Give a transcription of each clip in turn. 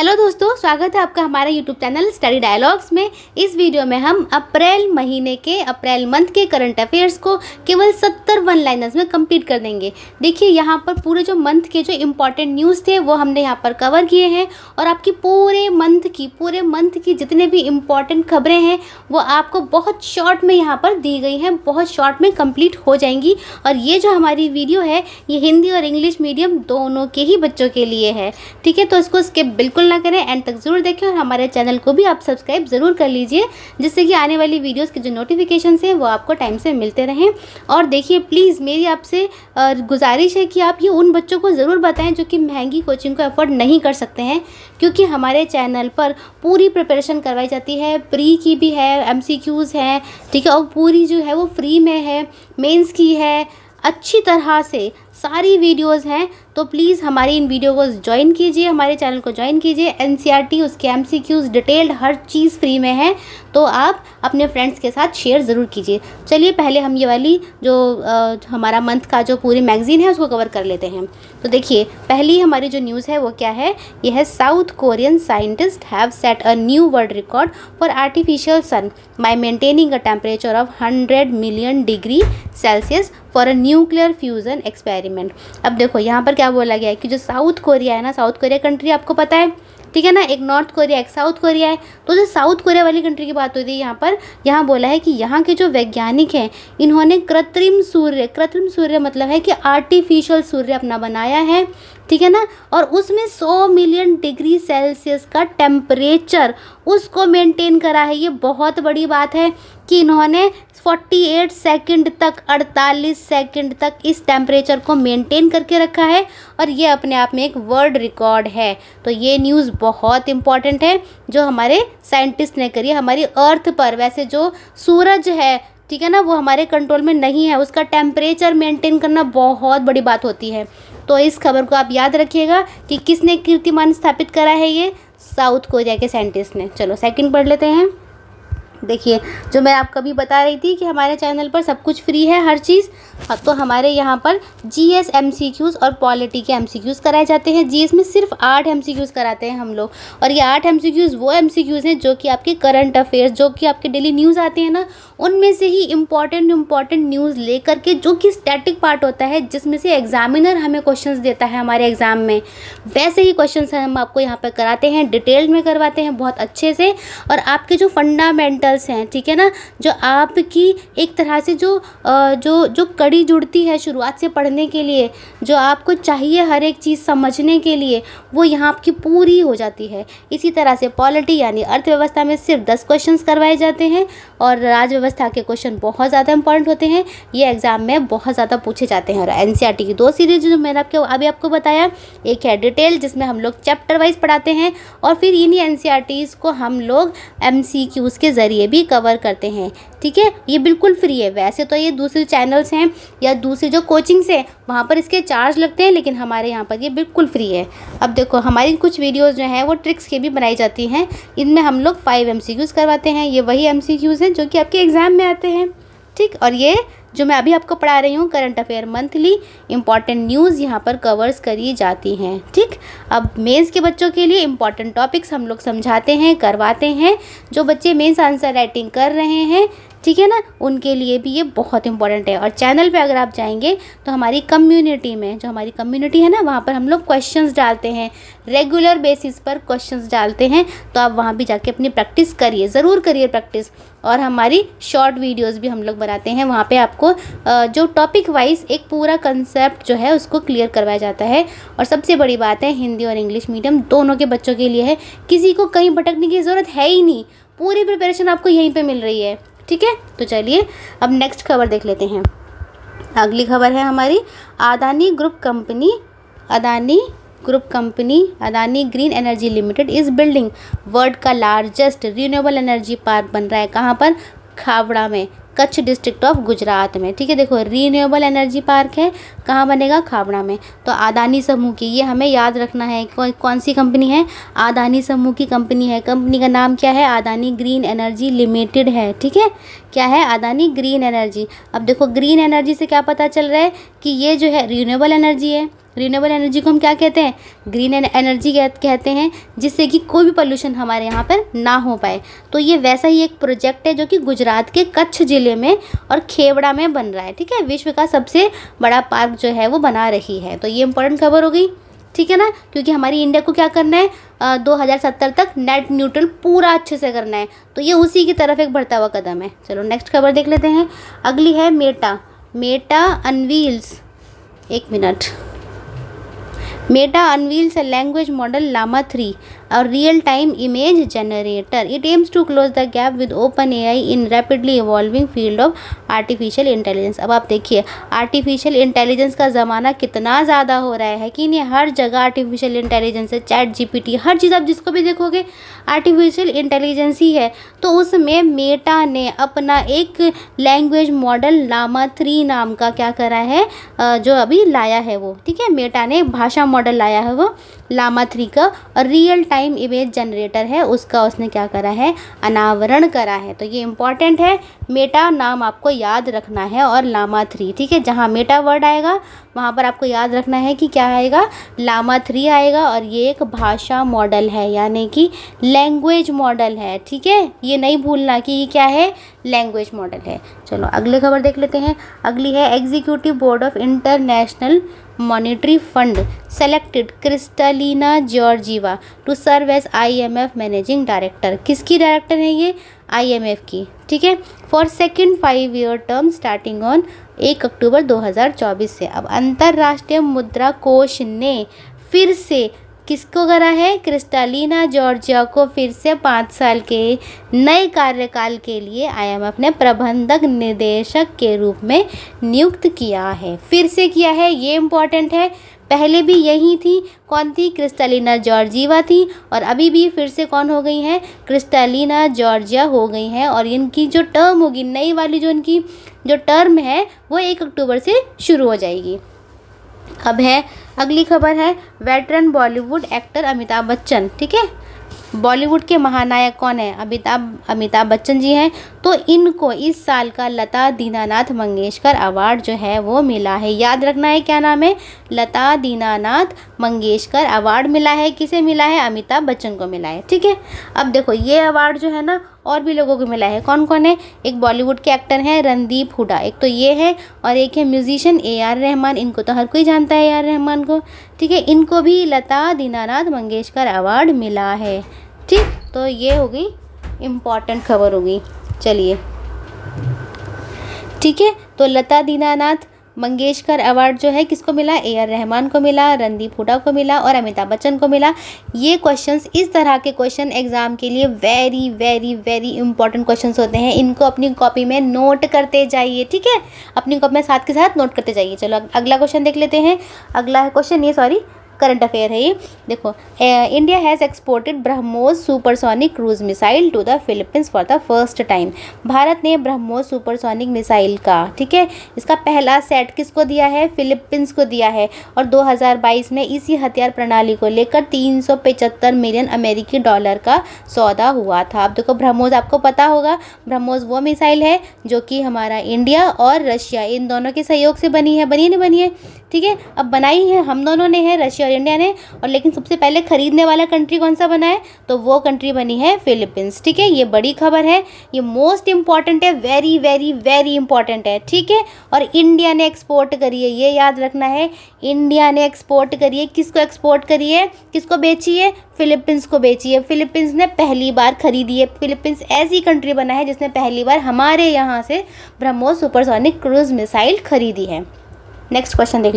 Hello दोस्तों, स्वागत है आपका हमारे यूट्यूब चैनल स्टडी डायलॉग्स में। इस वीडियो में हम अप्रैल मंथ के करंट अफेयर्स को केवल 70 वन लाइनर्स में कंप्लीट कर देंगे। देखिए यहाँ पर पूरे जो मंथ के जो इम्पोर्टेंट न्यूज़ थे वो हमने यहाँ पर कवर किए हैं और आपकी पूरे मंथ की जितने भी इम्पॉर्टेंट खबरें हैं वो आपको बहुत शॉर्ट में यहाँ पर दी गई हैं, बहुत शॉर्ट में कंप्लीट हो जाएंगी। और ये जो हमारी वीडियो है ये हिंदी और इंग्लिश मीडियम दोनों के ही बच्चों के लिए है, ठीक है। तो इसको स्किप बिल्कुल ना करें, एंड तक ज़रूर देखें और हमारे चैनल को भी आप सब्सक्राइब ज़रूर कर लीजिए, जिससे कि आने वाली वीडियोस के जो नोटिफिकेशन हैं वो आपको टाइम से मिलते रहें। और देखिए प्लीज़ मेरी आपसे गुजारिश है कि आप ये उन बच्चों को ज़रूर बताएं जो कि महंगी कोचिंग को अफोर्ड नहीं कर सकते हैं, क्योंकि हमारे चैनल पर पूरी प्रिपरेशन करवाई जाती है। प्री की भी है, MCQs हैं, ठीक है, और पूरी जो है वो फ्री में है, मेंस की है, अच्छी तरह से सारी वीडियोस हैं। तो प्लीज़ हमारी इन वीडियो को ज्वाइन कीजिए, हमारे चैनल को ज्वाइन कीजिए। NCERT उसके MCQs डिटेल्ड हर चीज़ फ्री में है, तो आप अपने फ्रेंड्स के साथ शेयर ज़रूर कीजिए। चलिए पहले हम ये वाली जो हमारा मंथ का जो पूरी मैगज़ीन है उसको कवर कर लेते हैं। तो देखिए पहली हमारी जो न्यूज़ है वो क्या है, ये है south Korean scientist have set a new world record for artificial sun by maintaining a temperature of 100 million degree Celsius for a nuclear fusion experiment. अब देखो यहाँ पर क्या बोला गया है कि जो साउथ कोरिया है ना, साउथ कोरिया कंट्री आपको पता है, ठीक है ना, एक नॉर्थ कोरिया एक साउथ कोरिया है। तो जो साउथ कोरिया वाली कंट्री की बात होती है यहाँ पर, यहाँ बोला है कि यहाँ के जो वैज्ञानिक हैं इन्होंने कृत्रिम सूर्य मतलब है कि आर्टिफिशियल सूर्य अपना बनाया है, ठीक है ना, और उसमें 100 मिलियन डिग्री सेल्सियस का टेम्परेचर उसको मेंटेन करा है। ये बहुत बड़ी बात है कि इन्होंने 48 सेकंड तक इस टेम्परेचर को मेंटेन करके रखा है, और ये अपने आप में एक वर्ल्ड रिकॉर्ड है। तो ये न्यूज़ बहुत इंपॉर्टेंट है जो हमारे साइंटिस्ट ने करी है हमारी अर्थ पर। वैसे जो सूरज है, ठीक है ना, वो हमारे कंट्रोल में नहीं है, उसका टेम्परेचर मेंटेन करना बहुत बड़ी बात होती है। तो इस खबर को आप याद रखिएगा कि किसने कीर्तिमान स्थापित करा है, ये साउथ कोरिया के साइंटिस्ट ने। चलो सेकंड पढ़ लेते हैं। देखिए जो मैं आपको अभी बता रही थी कि हमारे चैनल पर सब कुछ फ्री है, हर चीज़। तो हमारे यहाँ पर GS MCQs और पॉलिटी के MCQs कराए जाते हैं। GS में सिर्फ 8 MCQs कराते हैं हम लोग, और ये 8 MCQs वो MCQs हैं जो कि आपके करंट अफेयर्स, जो कि आपके डेली न्यूज़ आते हैं ना, उनमें से ही इम्पॉर्टेंट न्यूज़ लेकर के, जो कि स्टैटिक पार्ट होता है जिसमें से एग्जामिनर हमें क्वेश्चंस देता है हमारे एग्ज़ाम में, वैसे ही क्वेश्चंस हम आपको यहाँ पर कराते हैं, डिटेल में करवाते हैं बहुत अच्छे से। और आपके जो फंडामेंटल्स हैं, ठीक है ना, जो आपकी एक तरह से जो कड़ी जुड़ती है शुरुआत से पढ़ने के लिए, जो आपको चाहिए हर एक चीज़ समझने के लिए, वो यहाँ आपकी पूरी हो जाती है। इसी तरह से पॉलिटी यानी अर्थव्यवस्था में सिर्फ 10 क्वेश्चंस करवाए जाते हैं, और राज्य व्यवस्था के क्वेश्चन बहुत ज़्यादा इंपॉर्टेंट होते हैं, ये एग्जाम में बहुत ज़्यादा पूछे जाते हैं। और NCERT की 2 सीरीज जो मैंने अभी आपको बताया, एक है डिटेल जिसमें हम लोग चैप्टर वाइज पढ़ाते हैं, और फिर इन्हीं NCERTs को हम लोग MCQs के ज़रिए भी कवर करते हैं, ठीक है। ये बिल्कुल फ्री है। वैसे तो ये दूसरे चैनल्स हैं या दूसरी जो कोचिंग्स हैं वहाँ पर इसके चार्ज लगते हैं, लेकिन हमारे यहाँ पर ये बिल्कुल फ्री है। अब देखो हमारी कुछ वीडियोस जो हैं वो ट्रिक्स के भी बनाई जाती हैं, इनमें हम लोग 5 MCQs करवाते हैं। ये वही MCQs हैं जो कि आपके एग्ज़ाम में आते हैं, ठीक। और ये जो मैं अभी आपको पढ़ा रही हूँ current affair monthly important news यहाँ पर कवर्स करी जाती हैं, ठीक। अब मेंस के बच्चों के लिए इंपॉर्टेंट टॉपिक्स हम लोग समझाते हैं, करवाते हैं। जो बच्चे मेंस आंसर राइटिंग कर रहे हैं, ठीक है ना, उनके लिए भी ये बहुत इंपॉर्टेंट है। और चैनल पे अगर आप जाएंगे तो हमारी कम्युनिटी में, जो हमारी कम्युनिटी है ना, वहाँ पर हम लोग क्वेश्चंस डालते हैं, रेगुलर बेसिस पर क्वेश्चंस डालते हैं। तो आप वहाँ भी जाके अपनी प्रैक्टिस करिए, ज़रूर करिए प्रैक्टिस। और हमारी शॉर्ट वीडियोस भी हम लोग बनाते हैं, वहाँ पे आपको जो टॉपिक वाइज एक पूरा कंसेप्ट जो है उसको क्लियर करवाया जाता है। और सबसे बड़ी बात है, हिंदी और इंग्लिश मीडियम दोनों के बच्चों के लिए है, किसी को कहीं भटकने की ज़रूरत है ही नहीं, पूरी प्रिपरेशन आपको यहीं पर मिल रही है, ठीक है। तो चलिए अब नेक्स्ट खबर देख लेते हैं। अगली खबर है हमारी Adani green energy limited is building world का लार्जेस्ट रिन्यूएबल एनर्जी पार्क बन रहा है। कहाँ पर? खावड़ा में, कच्छ डिस्ट्रिक्ट ऑफ गुजरात में, ठीक है। देखो रिन्यूएबल एनर्जी पार्क है, कहाँ बनेगा, खाबड़ा में। तो अदानी समूह की, ये हमें याद रखना है। कौन सी कंपनी है, अदानी समूह की कंपनी है। कंपनी का नाम क्या है, अदानी ग्रीन एनर्जी लिमिटेड है, ठीक है। क्या है, अदानी ग्रीन एनर्जी। अब देखो ग्रीन एनर्जी से क्या पता चल रहा है कि ये जो है रिन्यूएबल एनर्जी है। रिन्यूएबल एनर्जी को हम क्या कहते हैं, ग्रीन एनर्जी कहते हैं, जिससे कि कोई भी पोल्यूशन हमारे यहाँ पर ना हो पाए। तो ये वैसा ही एक प्रोजेक्ट है जो कि गुजरात के कच्छ ज़िले में और खेवड़ा में बन रहा है, ठीक है। विश्व का सबसे बड़ा पार्क जो है वो बना रही है। तो ये इंपॉर्टेंट खबर हो गई, ठीक है ना, क्योंकि हमारी इंडिया को क्या करना है, 2070 तक नेट न्यूट्रल पूरा अच्छे से करना है। तो ये उसी की तरफ एक बढ़ता हुआ कदम है। चलो नेक्स्ट खबर देख लेते हैं। अगली है मेटा अनवील्स, एक minute. Meta unveils a language model Llama 3, a real-time image generator. It aims to close the gap with OpenAI in rapidly evolving field of artificial intelligence. अब आप देखिए आर्टिफिशियल इंटेलिजेंस का ज़माना कितना ज़्यादा हो रहा है कि नहीं, हर जगह आर्टिफिशियल इंटेलिजेंस है। चैट जीपीटी, हर चीज़ आप जिसको भी देखोगे आर्टिफिशियल इंटेलिजेंस ही है। तो उसमें मेटा ने अपना एक लैंग्वेज मॉडल लामा 3 नाम का क्या करा है, जो अभी लाया है वो, ठीक है। मेटा ने भाषा मॉडल लाया है वो लामा 3 का, और रियल टाइम इमेज जनरेटर है उसका उसने क्या करा है, अनावरण करा है। तो ये इंपॉर्टेंट है, मेटा नाम आपको याद रखना है और लामा 3, ठीक है। जहाँ मेटा वर्ड आएगा वहाँ पर आपको याद रखना है कि क्या आएगा, लामा 3 आएगा। और ये एक भाषा मॉडल है, यानी कि लैंग्वेज मॉडल है, ठीक है। ये नहीं भूलना कि ये क्या है, लैंग्वेज मॉडल है। चलो अगले खबर देख लेते हैं। अगली है executive board of International Monetary Fund selected Kristalina Georgieva to serve as IMF managing director. किसकी डायरेक्टर है ये, IMF की, ठीक है, for second 5-year term starting on 1 October 2024 से। अब अंतर्राष्ट्रीय मुद्रा कोष ने फिर से किसको करा है, क्रिस्टलिना जॉर्जिया को फिर से 5 साल के नए कार्यकाल के लिए IMF ने प्रबंधक निदेशक के रूप में नियुक्त किया है। फिर से किया है, ये इम्पॉर्टेंट है। पहले भी यही थी, कौन थी, क्रिस्टलिना जॉर्जीवा थी, और अभी भी फिर से कौन हो गई हैं, क्रिस्टलिना जॉर्जिया हो गई हैं। और इनकी जो टर्म होगी, नई वाली जो इनकी जो टर्म है वो 1 अक्टूबर से शुरू हो जाएगी। अब है अगली खबर है वेटरन बॉलीवुड एक्टर अमिताभ बच्चन, ठीक है। बॉलीवुड के महानायक कौन है, अमिताभ बच्चन जी हैं। तो इनको इस साल का लता दीनानाथ मंगेशकर अवार्ड जो है वो मिला है। याद रखना है क्या नाम है, लता दीनानाथ मंगेशकर अवार्ड मिला है। किसे मिला है, अमिताभ बच्चन को मिला है, ठीक है। अब देखो ये अवार्ड जो है ना और भी लोगों को मिला है। कौन कौन है, एक बॉलीवुड के एक्टर हैं रणदीप हुडा, एक तो ये है, और एक है म्यूजिशियन AR रहमान। इनको तो हर कोई जानता है AR रहमान को, ठीक है। इनको भी लता दीनानाथ मंगेशकर अवार्ड मिला है, ठीक। तो ये हो गई इम्पॉर्टेंट खबर हो गई। चलिए ठीक है, तो लता दीनानाथ मंगेशकर अवार्ड जो है किसको मिला, AR रहमान को मिला, रणदीप हुडा को मिला और अमिताभ बच्चन को मिला। ये क्वेश्चंस, इस तरह के क्वेश्चन एग्जाम के लिए very very very important questions होते हैं। इनको अपनी कॉपी में नोट करते जाइए, ठीक है, अपनी कॉपी में साथ के साथ नोट करते जाइए। चलो अगला क्वेश्चन देख लेते हैं। अगला क्वेश्चन ये करंट अफेयर है ये। देखो, India has exported BrahMos supersonic cruise missile to the Philippines for the first time. भारत ने ब्रह्मोस सुपरसोनिक मिसाइल का, ठीक है, इसका पहला सेट किसको दिया है, फिलीपींस को दिया है। और 2022 में इसी हथियार प्रणाली को लेकर 375 मिलियन अमेरिकी डॉलर का सौदा हुआ था। अब देखो ब्रह्मोस आपको पता होगा, ब्रह्मोस वो मिसाइल है जो कि हमारा इंडिया और रशिया इन दोनों के सहयोग से बनी है, नहीं बनी है, ठीक है। अब बनाई है हम दोनों ने है, रशिया और इंडिया ने, और लेकिन सबसे पहले खरीदने वाला कंट्री कौन सा बना है, तो वो कंट्री बनी है फिलीपींस, ठीक है। ये बड़ी खबर है, ये मोस्ट इंपॉर्टेंट है, वेरी वेरी वेरी इंपॉर्टेंट है, ठीक है। और इंडिया ने एक्सपोर्ट करी है, ये याद रखना है, इंडिया ने एक्सपोर्ट करी है। किसको एक्सपोर्ट करी है, किसको बेची है, फिलीपींस को बेची है। फिलीपींस ने पहली बार खरीदी है। फिलीपींस ऐसी कंट्री बना है जिसने पहली बार हमारे यहाँ से ब्रह्मोस सुपरसोनिक क्रूज मिसाइल खरीदी है। नेक्स्ट क्वेश्चन देख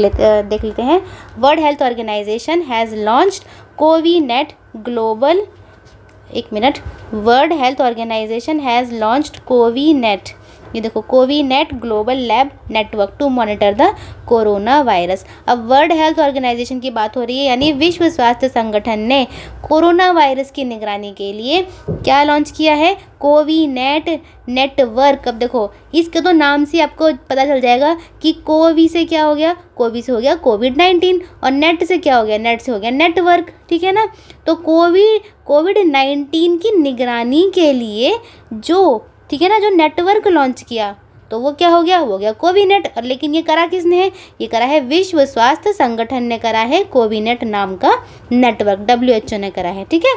लेते हैं। World health organization has launched CoViNet global, एक मिनट, world health organization has launched CoViNet ये देखो CoViNet global lab network to monitor the corona virus. अब वर्ल्ड हेल्थ ऑर्गेनाइजेशन की बात हो रही है, यानी विश्व स्वास्थ्य संगठन ने कोरोना वायरस की निगरानी के लिए क्या लॉन्च किया है, कोविनेट नेटवर्क। अब देखो इसके तो नाम से आपको पता चल जाएगा कि कोवी से क्या हो गया, कोवी से हो गया कोविड-19 और नेट से क्या हो गया, नेट से हो गया नेटवर्क, ठीक है ना। तो कोविड-19 की निगरानी के लिए जो, ठीक है ना, जो नेटवर्क लॉन्च किया तो वो क्या हो गया, वो गया कोविनेट। और लेकिन ये करा किसने है, ये करा है विश्व स्वास्थ्य संगठन ने करा है, कोविनेट नाम का नेटवर्क WHO ने करा है, ठीक है।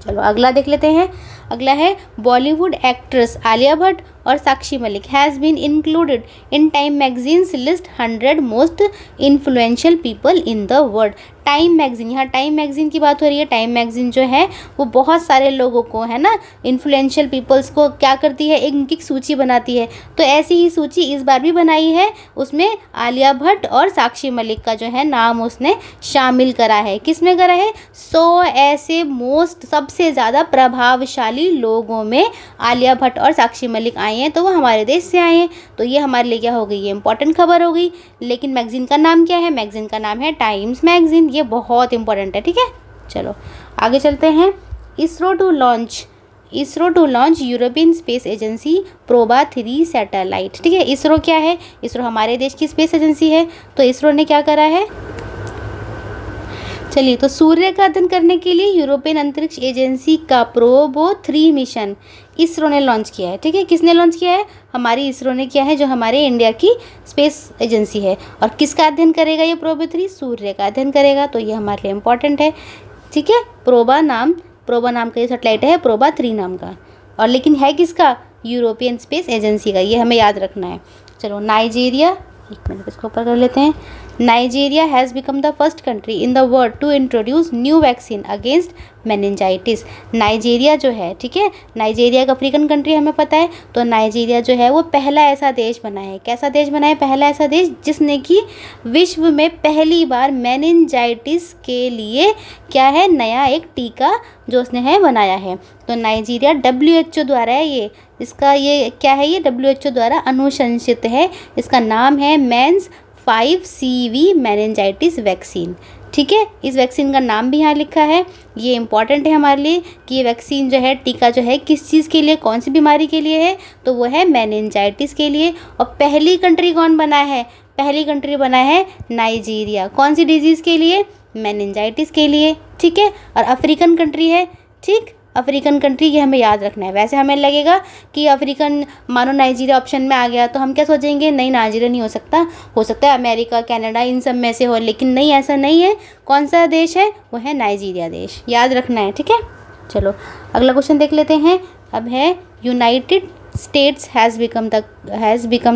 चलो अगला देख लेते हैं। अगला है बॉलीवुड एक्ट्रेस आलिया भट्ट और Sakshi Malik has been included in Time magazine's list 100 most influential people in the world. Time magazine, यहाँ टाइम मैगजीन की बात हो रही है। टाइम मैगजीन जो है वो बहुत सारे लोगों को, है ना, इन्फ्लुएंशियल पीपल्स को क्या करती है, एक उनकी सूची बनाती है। तो ऐसी ही सूची इस बार भी बनाई है, उसमें आलिया भट्ट और साक्षी मलिक का जो है नाम उसने शामिल करा है। किस में करा है, 100 ऐसे मोस्ट सबसे ज़्यादा प्रभावशाली लोगों में आलिया भट्ट और साक्षी मलिक आए हैं, तो वो हमारे देश से आए हैं। तो ये हमारे लिए क्या हो गई, ये इंपॉर्टेंट खबर हो गई। लेकिन मैगजीन का नाम क्या है, मैगजीन का नाम है टाइम्स मैगजीन। ये बहुत इंपॉर्टेंट है, ठीक है। चलो आगे चलते हैं। ISRO to launch European Space Agency Proba 3 satellite, ठीक है। इसरो क्या है, इसरो हमारे देश की स्पेस एजेंसी है। तो इसरो ने क्या करा है, चलिए, तो सूर्य का अध्ययन करने के लिए यूरोपियन अंतरिक्ष एजेंसी का प्रोबो 3 मिशन इसरो ने लॉन्च किया है, ठीक है। किसने लॉन्च किया है, हमारी इसरो ने किया है, जो हमारे इंडिया की स्पेस एजेंसी है। और किसका अध्ययन करेगा ये प्रोबो 3, सूर्य का अध्ययन करेगा। तो ये हमारे लिए इंपॉर्टेंट है, ठीक है। प्रोबा नाम का ये सैटेलाइट है, प्रोबा 3 नाम का। और लेकिन है किसका, यूरोपियन स्पेस एजेंसी का, ये हमें याद रखना है। चलो नाइजीरिया, एक मिनट इसको ऊपर कर लेते हैं। Nigeria has become the first country in the world to introduce new vaccine against meningitis. Nigeria जो है, ठीक है, नाइजीरिया एक अफ्रीकन कंट्री हमें पता है। तो नाइजीरिया जो है वो पहला ऐसा देश बना है, कैसा देश बना है, पहला ऐसा देश जिसने कि विश्व में पहली बार मेनिंजाइटिस के लिए क्या है, नया एक टीका जो उसने है बनाया है। तो नाइजीरिया WHO द्वारा है ये, इसका ये क्या है, ये WHO द्वारा अनुशंसित है। इसका नाम है मेंस 5CV मेनिंजाइटिस वैक्सीन, ठीक है। इस वैक्सीन का नाम भी यहाँ लिखा है। ये इंपॉर्टेंट है हमारे लिए कि ये वैक्सीन जो है, टीका जो है, किस चीज़ के लिए, कौन सी बीमारी के लिए है, तो वो है मेनिंजाइटिस के लिए। और पहली कंट्री कौन बना है, पहली कंट्री बना है नाइजीरिया। कौन सी डिजीज़ के लिए, मेनिंजाइटिस के लिए, ठीक है। और अफ्रीकन कंट्री है, ठीक, अफ्रीकन कंट्री, ये हमें याद रखना है। वैसे हमें लगेगा कि अफ्रीकन, मानो नाइजीरिया ऑप्शन में आ गया तो हम क्या सोचेंगे, नहीं नाइजीरिया नहीं हो सकता है अमेरिका, कनाडा, इन सब में से हो। लेकिन नहीं, ऐसा नहीं है। कौन सा देश है, वो है नाइजीरिया देश, याद रखना है, ठीक है। चलो अगला क्वेश्चन देख लेते हैं। अब है United states has become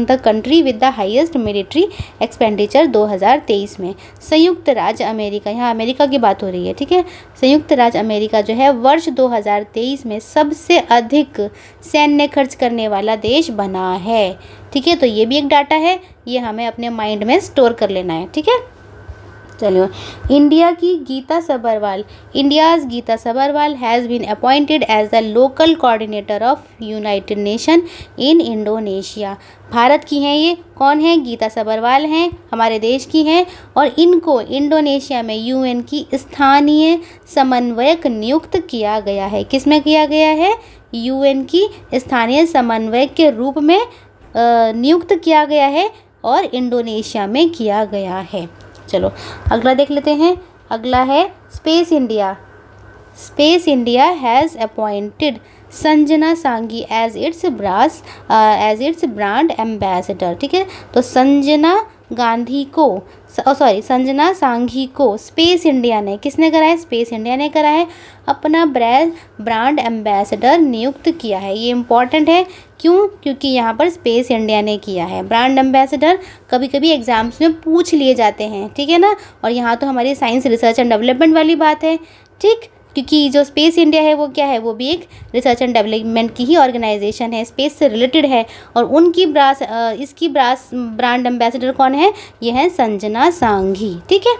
the country with the highest military expenditure 2023 में। संयुक्त राज्य अमेरिका, यहाँ अमेरिका की बात हो रही है, ठीक है। संयुक्त राज्य अमेरिका जो है वर्ष 2023 में सबसे अधिक सैन्य खर्च करने वाला देश बना है, ठीक है। तो ये भी एक डाटा है, ये हमें अपने माइंड में स्टोर कर लेना है, ठीक है। चलिए, India's Geeta Sabharwal has been appointed as the local coordinator of United Nation in Indonesia. भारत की हैं ये, कौन है, गीता सबरवाल हैं, हमारे देश की हैं। और इनको इंडोनेशिया में UN की स्थानीय समन्वयक नियुक्त किया गया है। किस में किया गया है, UN की स्थानीय समन्वयक के रूप में नियुक्त किया गया है और इंडोनेशिया में किया गया है। चलो अगला देख लेते हैं। अगला है space India has appointed Sanjana सांगी एज इट्स ब्रांड एम्बेसडर, ठीक है। तो संजना सांघी को स्पेस इंडिया ने, किसने करा है, स्पेस इंडिया ने करा है, अपना ब्रांड एम्बेसडर नियुक्त किया है। ये इंपॉर्टेंट है, क्यों, क्योंकि यहाँ पर स्पेस इंडिया ने किया है। ब्रांड एम्बेसडर कभी कभी एग्जाम्स में पूछ लिए जाते हैं, ठीक है ना। और यहाँ तो हमारी साइंस रिसर्च एंड डेवलपमेंट वाली बात है, ठीक, क्योंकि जो स्पेस इंडिया है वो क्या है, वो भी एक रिसर्च एंड डेवलपमेंट की ही ऑर्गेनाइजेशन है, स्पेस से रिलेटेड है। और उनकी इसकी ब्रांड एम्बेसडर कौन है, ये है संजना सांघी, ठीक है।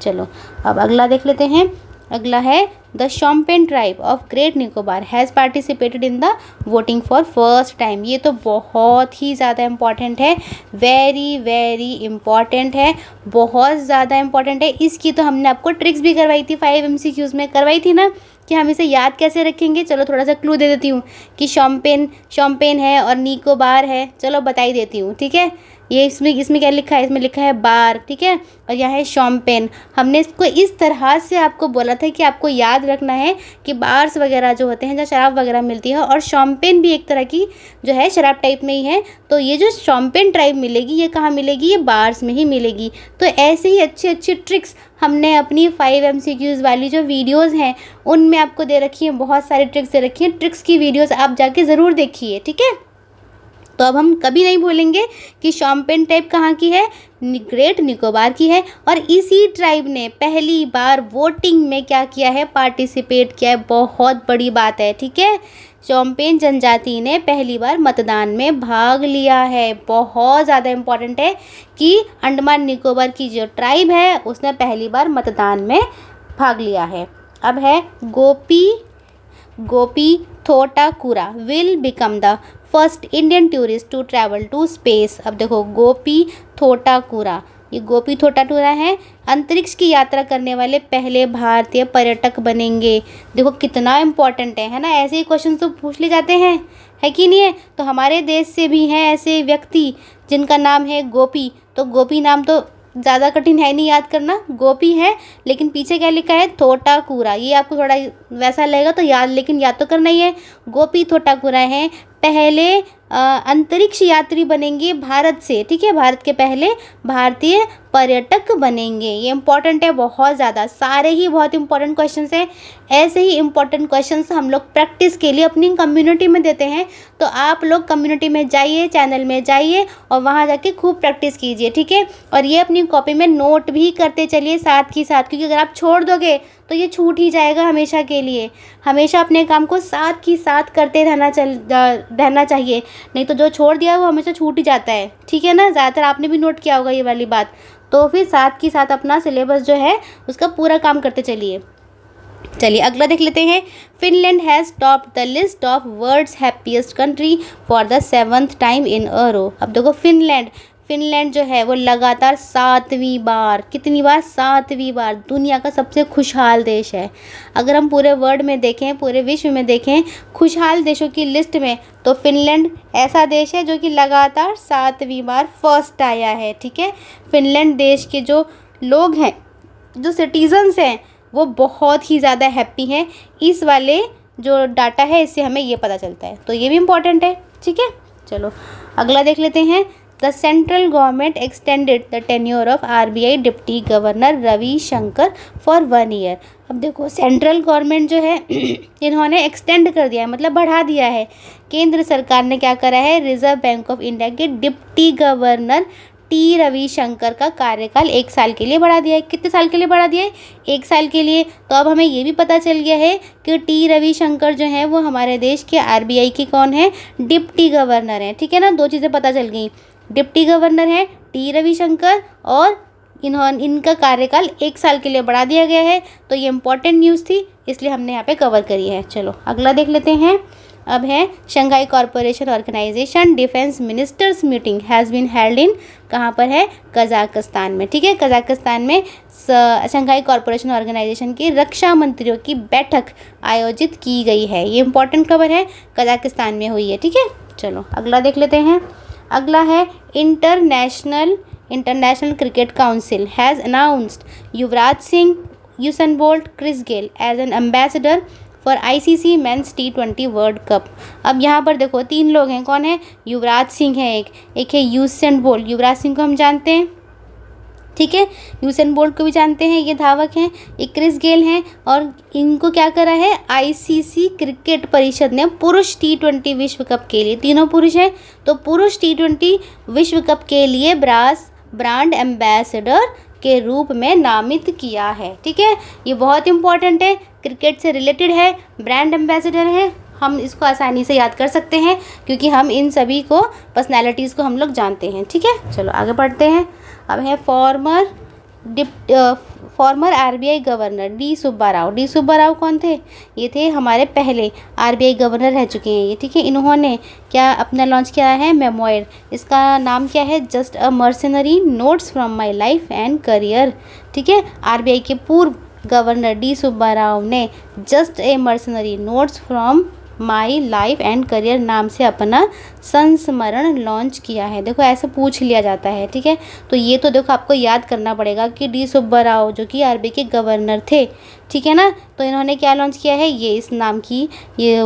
चलो अब अगला देख लेते हैं। अगला है the Shompen tribe of Great Nicobar has participated in the voting for first time. ये तो बहुत ही ज़्यादा इम्पॉर्टेंट है, वेरी वेरी इम्पॉर्टेंट है, बहुत ज़्यादा इम्पॉर्टेंट है। इसकी तो हमने आपको ट्रिक्स भी करवाई थी, 5 MCQs में करवाई थी ना, कि हम इसे याद कैसे रखेंगे। चलो थोड़ा सा क्लू दे देती हूँ कि शॉम्पेन है और निकोबार है, चलो बता ही देती हूँ, ठीक है। ये इसमें क्या लिखा है, इसमें लिखा है बार, ठीक है, और यहाँ है शॉम्पेन। हमने इसको इस तरह से आपको बोला था कि आपको याद रखना है कि बार्स वगैरह जो होते हैं, जहाँ शराब वगैरह मिलती है, और शॉम्पेन भी एक तरह की जो है शराब टाइप में ही है। तो ये जो शॉम्पेन ट्राइब मिलेगी, ये कहाँ मिलेगी, ये बार्स में ही मिलेगी। तो ऐसे ही अच्छी अच्छी ट्रिक्स हमने अपनी 5 MCQs वाली जो वीडियोज़ हैं उनमें आपको दे रखी है, बहुत सारी ट्रिक्स दे रखी हैं। ट्रिक्स की वीडियोज़ आप जाके ज़रूर देखिए, ठीक है। तो अब हम कभी नहीं भूलेंगे कि शॉम्पेन ट्राइब कहाँ की है, ग्रेट निकोबार की है, और इसी ट्राइब ने पहली बार वोटिंग में क्या किया है, पार्टिसिपेट किया है। बहुत बड़ी बात है, ठीक है। शॉम्पेन जनजाति ने पहली बार मतदान में भाग लिया है। बहुत ज़्यादा इम्पॉर्टेंट है कि अंडमान निकोबार की जो ट्राइब है उसने पहली बार मतदान में भाग लिया है। अब है Gopi Thotakura will become the first Indian tourist to travel to space. अब देखो गोपी थोटाकुरा, ये गोपी थोटाकुरा है, अंतरिक्ष की यात्रा करने वाले पहले भारतीय पर्यटक बनेंगे। देखो कितना इम्पोर्टेंट है ना। ऐसे ही क्वेश्चन तो पूछ ले जाते हैं, है कि नहीं है। तो हमारे देश से भी हैं ऐसे व्यक्ति जिनका नाम है गोपी। तो गोपी नाम तो ज़्यादा कठिन है नहीं याद करना, गोपी है, लेकिन पीछे क्या लिखा है, थोटाकुरा। ये आपको थोड़ा वैसा लगेगा तो लेकिन याद तो करना ही है। गोपी थोटाकुरा है, पहले अंतरिक्ष यात्री बनेंगे भारत से, ठीक है। भारत के पहले भारतीय पर्यटक बनेंगे। ये इंपॉर्टेंट है बहुत ज़्यादा, सारे ही बहुत इंपॉर्टेंट क्वेश्चंस हैं। ऐसे ही इंपॉर्टेंट क्वेश्चंस हम लोग प्रैक्टिस के लिए अपनी कम्युनिटी में देते हैं। तो आप लोग कम्युनिटी में जाइए, चैनल में जाइए और वहाँ जाके खूब प्रैक्टिस कीजिए, ठीक है। और ये अपनी कॉपी में नोट भी करते चलिए साथ ही साथ, क्योंकि अगर आप छोड़ दोगे तो ये छूट ही जाएगा हमेशा के लिए। हमेशा अपने काम को साथ ही साथ करते रहना चाहिए, नहीं तो जो छोड़ दिया वो हमेशा छूट ही जाता है, ठीक है ना। ज़्यादातर आपने भी नोट किया होगा ये वाली बात। तो फिर साथ ही साथ अपना सिलेबस जो है उसका पूरा काम करते चलिए। चलिए अगला देख लेते हैं। Finland has topped the list of world's happiest country for the 7th time in a row. अब देखो फिनलैंड जो है वो लगातार 7वीं बार, कितनी बार, 7वीं बार दुनिया का सबसे खुशहाल देश है। अगर हम पूरे वर्ल्ड में देखें, पूरे विश्व में देखें खुशहाल देशों की लिस्ट में, तो फिनलैंड ऐसा देश है जो कि लगातार 7वीं बार फर्स्ट आया है, ठीक है। फिनलैंड देश के जो लोग हैं, जो सिटीजन्स हैं, वो बहुत ही ज़्यादा हैप्पी हैं। इस वाले जो डाटा है इससे हमें ये पता चलता है, तो ये भी इम्पॉर्टेंट है, ठीक है। चलो अगला देख लेते हैं। The central government extended the tenure of RBI deputy governor Ravi Shankar for 1 year. अब देखो सेंट्रल गवर्नमेंट जो है इन्होंने एक्सटेंड कर दिया है, मतलब बढ़ा दिया है। केंद्र सरकार ने क्या करा है, रिजर्व बैंक ऑफ इंडिया के डिप्टी गवर्नर टी रविशंकर का कार्यकाल 1 साल के लिए बढ़ा दिया है। कितने साल के लिए बढ़ा दिया है, 1 साल के लिए। तो अब हमें ये भी पता चल गया है कि टी रविशंकर जो है वो हमारे देश के RBI की कौन है, डिप्टी गवर्नर हैं, ठीक है ना। 2 चीज़ें पता चल गई, डिप्टी गवर्नर है टी रविशंकर और इनका कार्यकाल 1 साल के लिए बढ़ा दिया गया है। तो ये इंपॉर्टेंट न्यूज़ थी, इसलिए हमने यहाँ पे कवर करी है। चलो अगला देख लेते हैं। अब है Shanghai corporation organisation defence ministers meeting has been held in, कहाँ पर है, कजाकिस्तान में, ठीक है। कजाकिस्तान में शंघाई कॉरपोरेशन ऑर्गेनाइजेशन की रक्षा मंत्रियों की बैठक आयोजित की गई है। ये इंपॉर्टेंट खबर है, कजाकिस्तान में हुई है, ठीक है। चलो अगला देख लेते हैं। अगला है International Cricket Council has announced Yuvraj Singh, Usain Bolt, Chris Gayle as an ambassador for ICC men's T20 world cup. अब यहाँ पर देखो 3 लोग हैं, कौन है, युवराज सिंह है, एक है यूसेन बोल्ट। युवराज सिंह को हम जानते हैं, ठीक है। यूसेन बोल्ट को भी जानते हैं, ये धावक हैं। एक क्रिस गेल हैं, और इनको क्या करा है, ICC क्रिकेट परिषद ने पुरुष T20 विश्व कप के लिए, तीनों पुरुष हैं, तो पुरुष T20 विश्व कप के लिए ब्रांड एम्बेसडर के रूप में नामित किया है, ठीक है। ये बहुत इंपॉर्टेंट है, क्रिकेट से रिलेटेड है, ब्रांड एम्बेसडर है। हम इसको आसानी से याद कर सकते हैं क्योंकि हम इन सभी को पर्सनैलिटीज़ को हम लोग जानते हैं, ठीक है। चलो आगे बढ़ते हैं। अब है former former RBI governor D Subba Rao. D Subba Rao कौन थे? ये थे हमारे पहले आरबीआई गवर्नर रह चुके हैं ये, ठीक है। इन्होंने क्या अपना लॉन्च किया है? मेमोयर। इसका नाम क्या है? Just a mercenary notes from my life and career, ठीक है। आरबीआई के पूर्व गवर्नर डी सुब्बा राव ने just a mercenary notes from my life and career नाम से अपना संस्मरण लॉन्च किया है। देखो ऐसे पूछ लिया जाता है, ठीक है। तो ये तो देखो आपको याद करना पड़ेगा कि डी सुब्बा राव जो कि आरबीआई के गवर्नर थे, ठीक है ना। तो इन्होंने क्या लॉन्च किया है? ये इस नाम की ये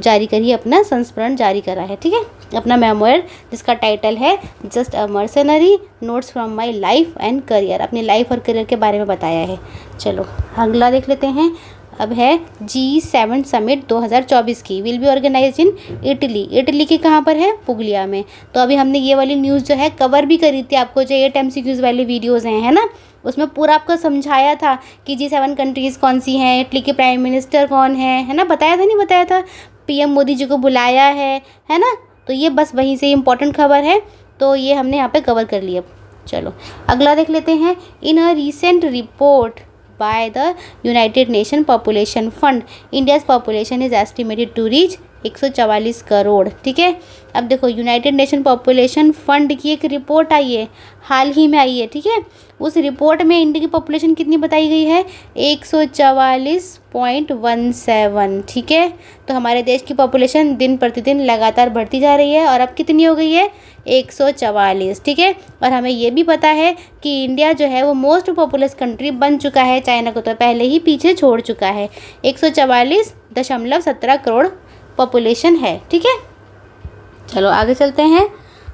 जारी करी, अपना संस्मरण जारी करा है, ठीक है। अपना मेमोयर जिसका टाइटल है just a mercenary notes from my life and career, अपनी लाइफ और करियर के बारे में बताया है। चलो अगला देख लेते हैं। अब है G7 समिट 2024 की, will be organise in Italy. Italy की कहाँ पर है? पुगलिया में। तो अभी हमने ये वाली न्यूज़ जो है कवर भी करी थी, आपको जो 8 MCQs वाली वीडियोज़ हैं, है ना, उसमें पूरा आपको समझाया था कि G7 कंट्रीज़ कौन सी हैं, इटली के प्राइम मिनिस्टर कौन है ना, बताया था नहीं बताया था? PM मोदी जी को बुलाया है ना। तो ये बस वहीं से इम्पोर्टेंट खबर है, तो ये हमने यहाँ पे कवर कर लिया। चलो अगला देख लेते हैं। In a recent report by the United Nation Population Fund, India's population is estimated to reach 144 crore, ठीक है। अब देखो यूनाइटेड नेशन पॉपुलेशन फंड की एक रिपोर्ट आई है, हाल ही में आई है, ठीक है। उस रिपोर्ट में इंडिया की पॉपुलेशन कितनी बताई गई है? 144.17, ठीक है। तो हमारे देश की पॉपुलेशन दिन प्रतिदिन लगातार बढ़ती जा रही है और अब कितनी हो गई है? 144, ठीक है। और हमें ये भी पता है कि इंडिया जो है वो मोस्ट पॉपुलस कंट्री बन चुका है, चाइना को तो पहले ही पीछे छोड़ चुका है। 144.17 करोड़ पॉपुलेशन है, ठीक है। चलो आगे चलते हैं।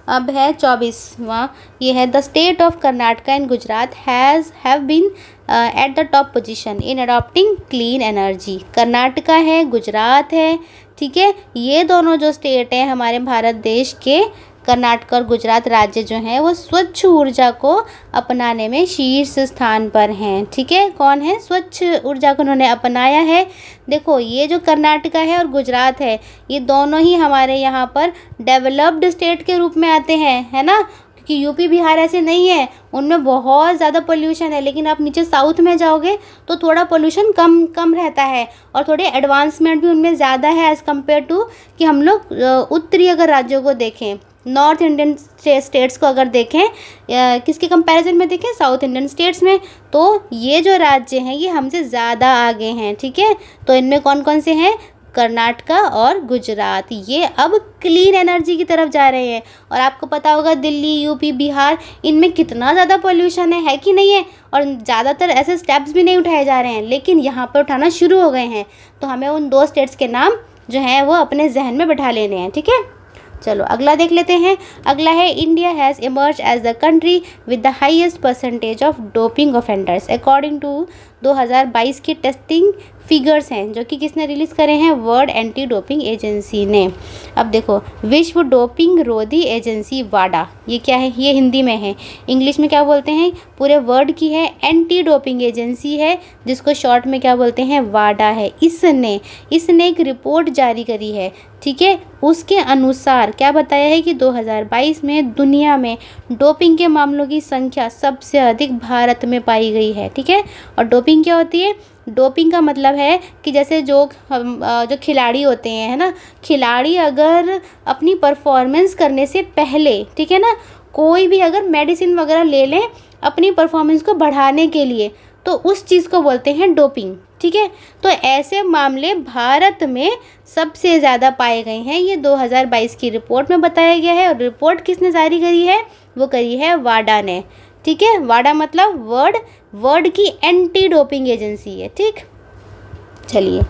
अब है 24वां, ये है the state of Karnataka and Gujarat have been at the top position in adopting clean energy. Karnataka है, गुजरात है, ठीक है। ये दोनों जो स्टेट हैं हमारे भारत देश के, कर्नाटक और गुजरात राज्य जो हैं वो स्वच्छ ऊर्जा को अपनाने में शीर्ष स्थान पर हैं, ठीक है। कौन है? स्वच्छ ऊर्जा को उन्होंने अपनाया है। देखो ये जो कर्नाटका है और गुजरात है, ये दोनों ही हमारे यहाँ पर डेवलप्ड स्टेट के रूप में आते हैं, है ना। क्योंकि यूपी बिहार ऐसे नहीं है, उनमें बहुत ज़्यादा पोल्यूशन है, लेकिन आप नीचे साउथ में जाओगे तो थोड़ा पोल्यूशन कम रहता है और थोड़े एडवांसमेंट भी उनमें ज़्यादा है एज़ कम्पेयर टू कि हम लोग उत्तरी अगर राज्यों को देखें, नॉर्थ इंडियन स्टेट्स को अगर देखें, किसके कंपैरिजन में देखें? साउथ इंडियन स्टेट्स में। तो ये जो राज्य हैं ये हमसे ज़्यादा आगे हैं, ठीक है। तो इनमें कौन कौन से हैं? कर्नाटका और गुजरात, ये अब क्लीन एनर्जी की तरफ जा रहे हैं। और आपको पता होगा दिल्ली, यूपी, बिहार, इनमें कितना ज़्यादा पोल्यूशन है कि नहीं है, और ज़्यादातर ऐसे स्टेप्स भी नहीं उठाए जा रहे हैं, लेकिन यहाँ पर उठाना शुरू हो गए हैं। तो हमें उन 2 स्टेट्स के नाम जो हैं वो अपने जहन में बैठा लेने हैं, ठीक है। चलो अगला देख लेते हैं। अगला है India has emerge as the country with the highest percentage of doping offenders according to 2022 की टेस्टिंग फिगर्स हैं, जो कि किसने रिलीज़ करे हैं? वर्ल्ड एंटी डोपिंग एजेंसी ने। अब देखो विश्व डोपिंग रोधी एजेंसी वाडा, ये क्या है? ये हिंदी में है, इंग्लिश में क्या बोलते हैं? पूरे वर्ड की है एंटी डोपिंग एजेंसी है, जिसको शॉर्ट में क्या बोलते हैं? वाडा है। इसने एक रिपोर्ट जारी करी है, ठीक है। उसके अनुसार क्या बताया है कि 2022 में दुनिया में डोपिंग के मामलों की संख्या सबसे अधिक भारत में पाई गई है, ठीक है। और डोपिंग क्या होती है? डोपिंग का मतलब है कि जैसे जो खिलाड़ी होते हैं, है ना, खिलाड़ी अगर अपनी परफॉर्मेंस करने से पहले, ठीक है ना, कोई भी अगर मेडिसिन वगैरह ले लें अपनी परफॉर्मेंस को बढ़ाने के लिए, तो उस चीज़ को बोलते हैं डोपिंग, ठीक है। तो ऐसे मामले भारत में सबसे ज़्यादा पाए गए हैं, ये 2022 की रिपोर्ट में बताया गया है। और रिपोर्ट किसने जारी करी है? वो करी है वाडा ने, ठीक है। वाडा मतलब वर्ल्ड की एंटी डोपिंग एजेंसी है, ठीक। चलिए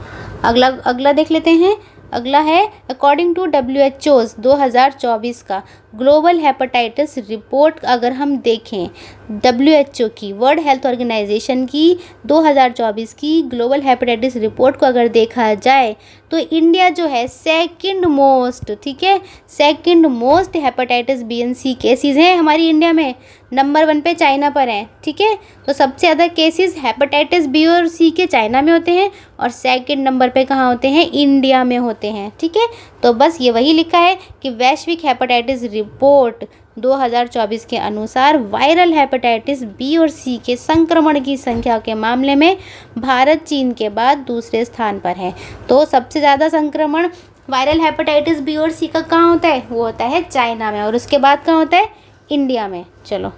अगला देख लेते हैं। अगला है अकॉर्डिंग टू WHO 2024 का ग्लोबल हेपेटाइटिस रिपोर्ट। अगर हम देखें WHO की, वर्ल्ड हेल्थ ऑर्गेनाइजेशन की 2024 की ग्लोबल हेपेटाइटिस रिपोर्ट को अगर देखा जाए तो इंडिया जो है सेकंड मोस्ट, ठीक है, second most hepatitis B and C cases हैं हमारी इंडिया में। नंबर 1 पे चाइना पर है, ठीक है। तो सबसे ज़्यादा केसेस हेपेटाइटिस B और C के चाइना में होते हैं और सेकंड नंबर पे कहाँ होते हैं? इंडिया में होते हैं, ठीक है। तो बस ये वही लिखा है कि वैश्विक हेपेटाइटिस रिपोर्ट 2024 के अनुसार वायरल हेपेटाइटिस बी और सी के संक्रमण की संख्या के मामले में भारत चीन के बाद दूसरे स्थान पर है। तो सबसे ज़्यादा संक्रमण वायरल हेपेटाइटिस बी और सी का कहाँ होता है? वो होता है चाइना में, और उसके बाद कहाँ होता है? इंडिया में। चलो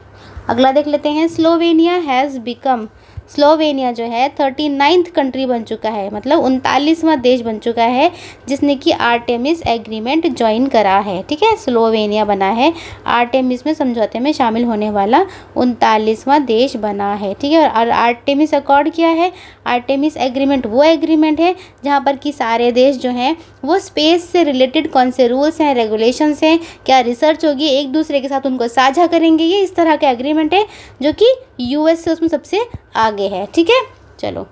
अगला देख लेते हैं। स्लोवेनिया जो है 39th कंट्री बन चुका है, मतलब 39वां देश बन चुका है जिसने कि आर्टेमिस एग्रीमेंट ज्वाइन करा है। ठीक है, स्लोवेनिया बना है आर्टेमिस में समझौते में शामिल होने वाला 39वां देश बना है। ठीक है, और आर्टेमिस अकॉर्ड क्या है? आर्टेमिस एग्रीमेंट वो एग्रीमेंट है जहाँ पर कि सारे देश जो हैं वो स्पेस से रिलेटेड कौन से रूल्स हैं, रेगुलेशंस हैं, क्या रिसर्च होगी, एक दूसरे के साथ उनको साझा करेंगे। ये इस तरह का एग्रीमेंट है जो कि यूएस से उसमें सबसे आगे है। ठीक है, चलो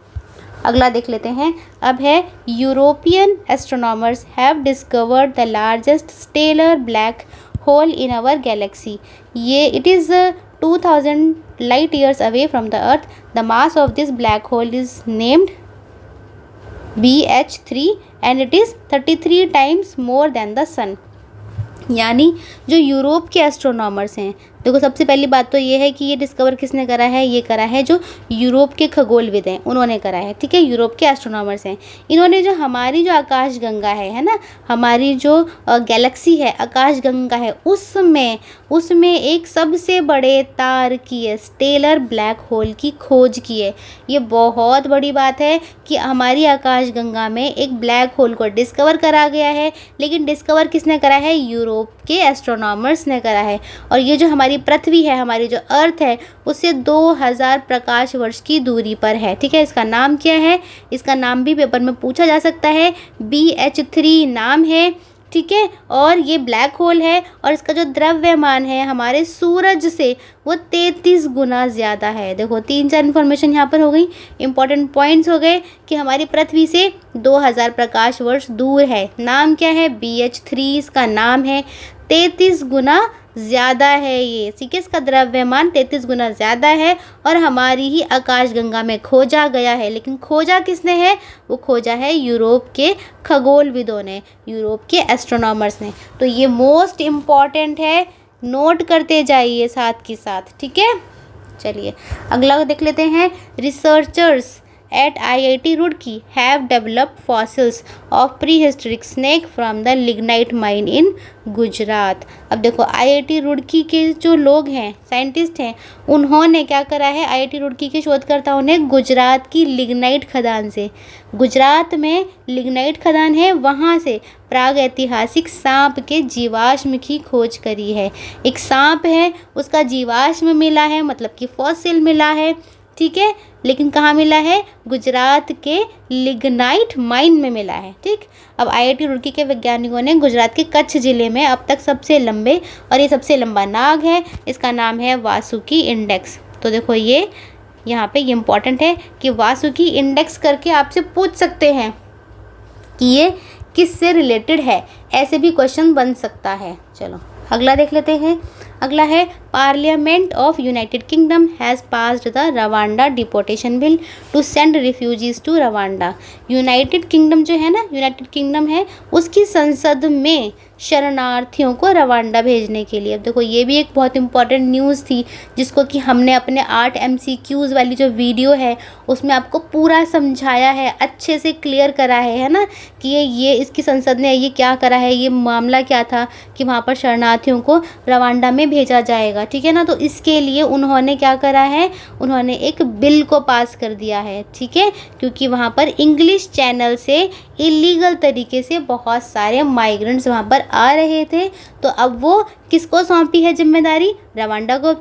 अगला देख लेते हैं। अब है European astronomers have discovered the largest stellar black hole in our galaxy. ये it is 2000 light years away from the earth. The mass of this black hole is named BH3 and it is 33 times more than the sun। यानी जो Europe के astronomers हैं, देखो सबसे पहली बात तो ये है कि ये डिस्कवर किसने करा है? ये करा है जो यूरोप के खगोलविद हैं, उन्होंने करा है। ठीक है, यूरोप के एस्ट्रोनॉमर्स हैं। इन्होंने जो हमारी जो आकाशगंगा है ना, हमारी जो गैलेक्सी है आकाशगंगा है, उसमें एक सबसे बड़े तार की है, स्टेलर ब्लैक होल की खोज की है। ये बहुत बड़ी बात है कि हमारी आकाशगंगा में एक ब्लैक होल को डिस्कवर करा गया है, लेकिन डिस्कवर किसने करा है? यूरोप के एस्ट्रोनॉमर्स ने करा है। और ये जो हमारी पृथ्वी है, हमारी जो अर्थ है, उससे 2000 प्रकाश वर्ष की दूरी पर है। ठीक है, इसका नाम क्या है? इसका नाम भी पेपर में पूछा जा सकता है। BH3 नाम है। ठीक है, और ये ब्लैक होल है और इसका जो द्रव्यमान है हमारे सूरज से वो 33 गुना ज़्यादा है। देखो 3-4 इन्फॉर्मेशन यहाँ पर हो गई, इंपॉर्टेंट पॉइंट्स हो गए कि हमारी पृथ्वी से 2000 प्रकाश वर्ष दूर है। नाम क्या है? BH3 इसका नाम है। 33 गुना ज़्यादा है ये। ठीक है, इसका द्रव्यमान 33 गुना ज़्यादा है और हमारी ही आकाशगंगा में खोजा गया है। लेकिन खोजा किसने है? वो खोजा है यूरोप के खगोलविदों ने, यूरोप के एस्ट्रोनॉमर्स ने। तो ये मोस्ट इम्पॉर्टेंट है, नोट करते जाइए साथ के साथ। ठीक है, चलिए अगला देख लेते हैं। Researchers at IIT Roorkee have developed fossils of prehistoric snake from the lignite mine in Gujarat. अब देखो IIT रुड़की के जो लोग हैं, साइंटिस्ट हैं, उन्होंने क्या करा है? IIT रुड़की के शोधकर्ताओं ने गुजरात की लिग्नाइट खदान से, गुजरात में लिग्नाइट खदान है, वहाँ से प्राग ऐतिहासिक सांप के जीवाश्म की खोज करी है। एक सांप है, उसका जीवाश्म मिला है, मतलब कि फॉसिल मिला है। ठीक है, लेकिन कहाँ मिला है? गुजरात के लिग्नाइट माइन में मिला है। ठीक, अब IIT रुड़की के वैज्ञानिकों ने गुजरात के कच्छ ज़िले में अब तक सबसे लंबे, और ये सबसे लंबा नाग है, इसका नाम है वासुकी इंडेक्स। तो देखो ये यहाँ पे ये इम्पॉर्टेंट है कि वासुकी इंडेक्स करके आपसे पूछ सकते हैं कि ये किससे रिलेटेड है, ऐसे भी क्वेश्चन बन सकता है। चलो अगला देख लेते हैं। अगला है Parliament of United Kingdom has passed the Rwanda deportation bill to send refugees to Rwanda. United Kingdom जो है ना, यूनाइटेड किंगडम है, उसकी संसद में शरणार्थियों को रवांडा भेजने के लिए। अब देखो ये भी एक बहुत इंपॉर्टेंट न्यूज़ थी जिसको कि हमने अपने 8 MCQs वाली जो वीडियो है उसमें आपको पूरा समझाया है, अच्छे से क्लियर करा है ना, कि ये इसकी संसद ने ये क्या करा है, ये मामला क्या था कि वहाँ पर शरणार्थियों को रवांडा में भेजा जाएगा। ठीक है ना, तो इसके लिए उन्होंने क्या करा है? उन्होंने एक बिल को पास कर दिया है। ठीक है, क्योंकि वहाँ पर इंग्लिश चैनल से इलीगल तरीके से बहुत सारे माइग्रेंट्स वहाँ पर आ रहे थे। तो अब वो किसको सौंपी है जिम्मेदारी? रवांडा को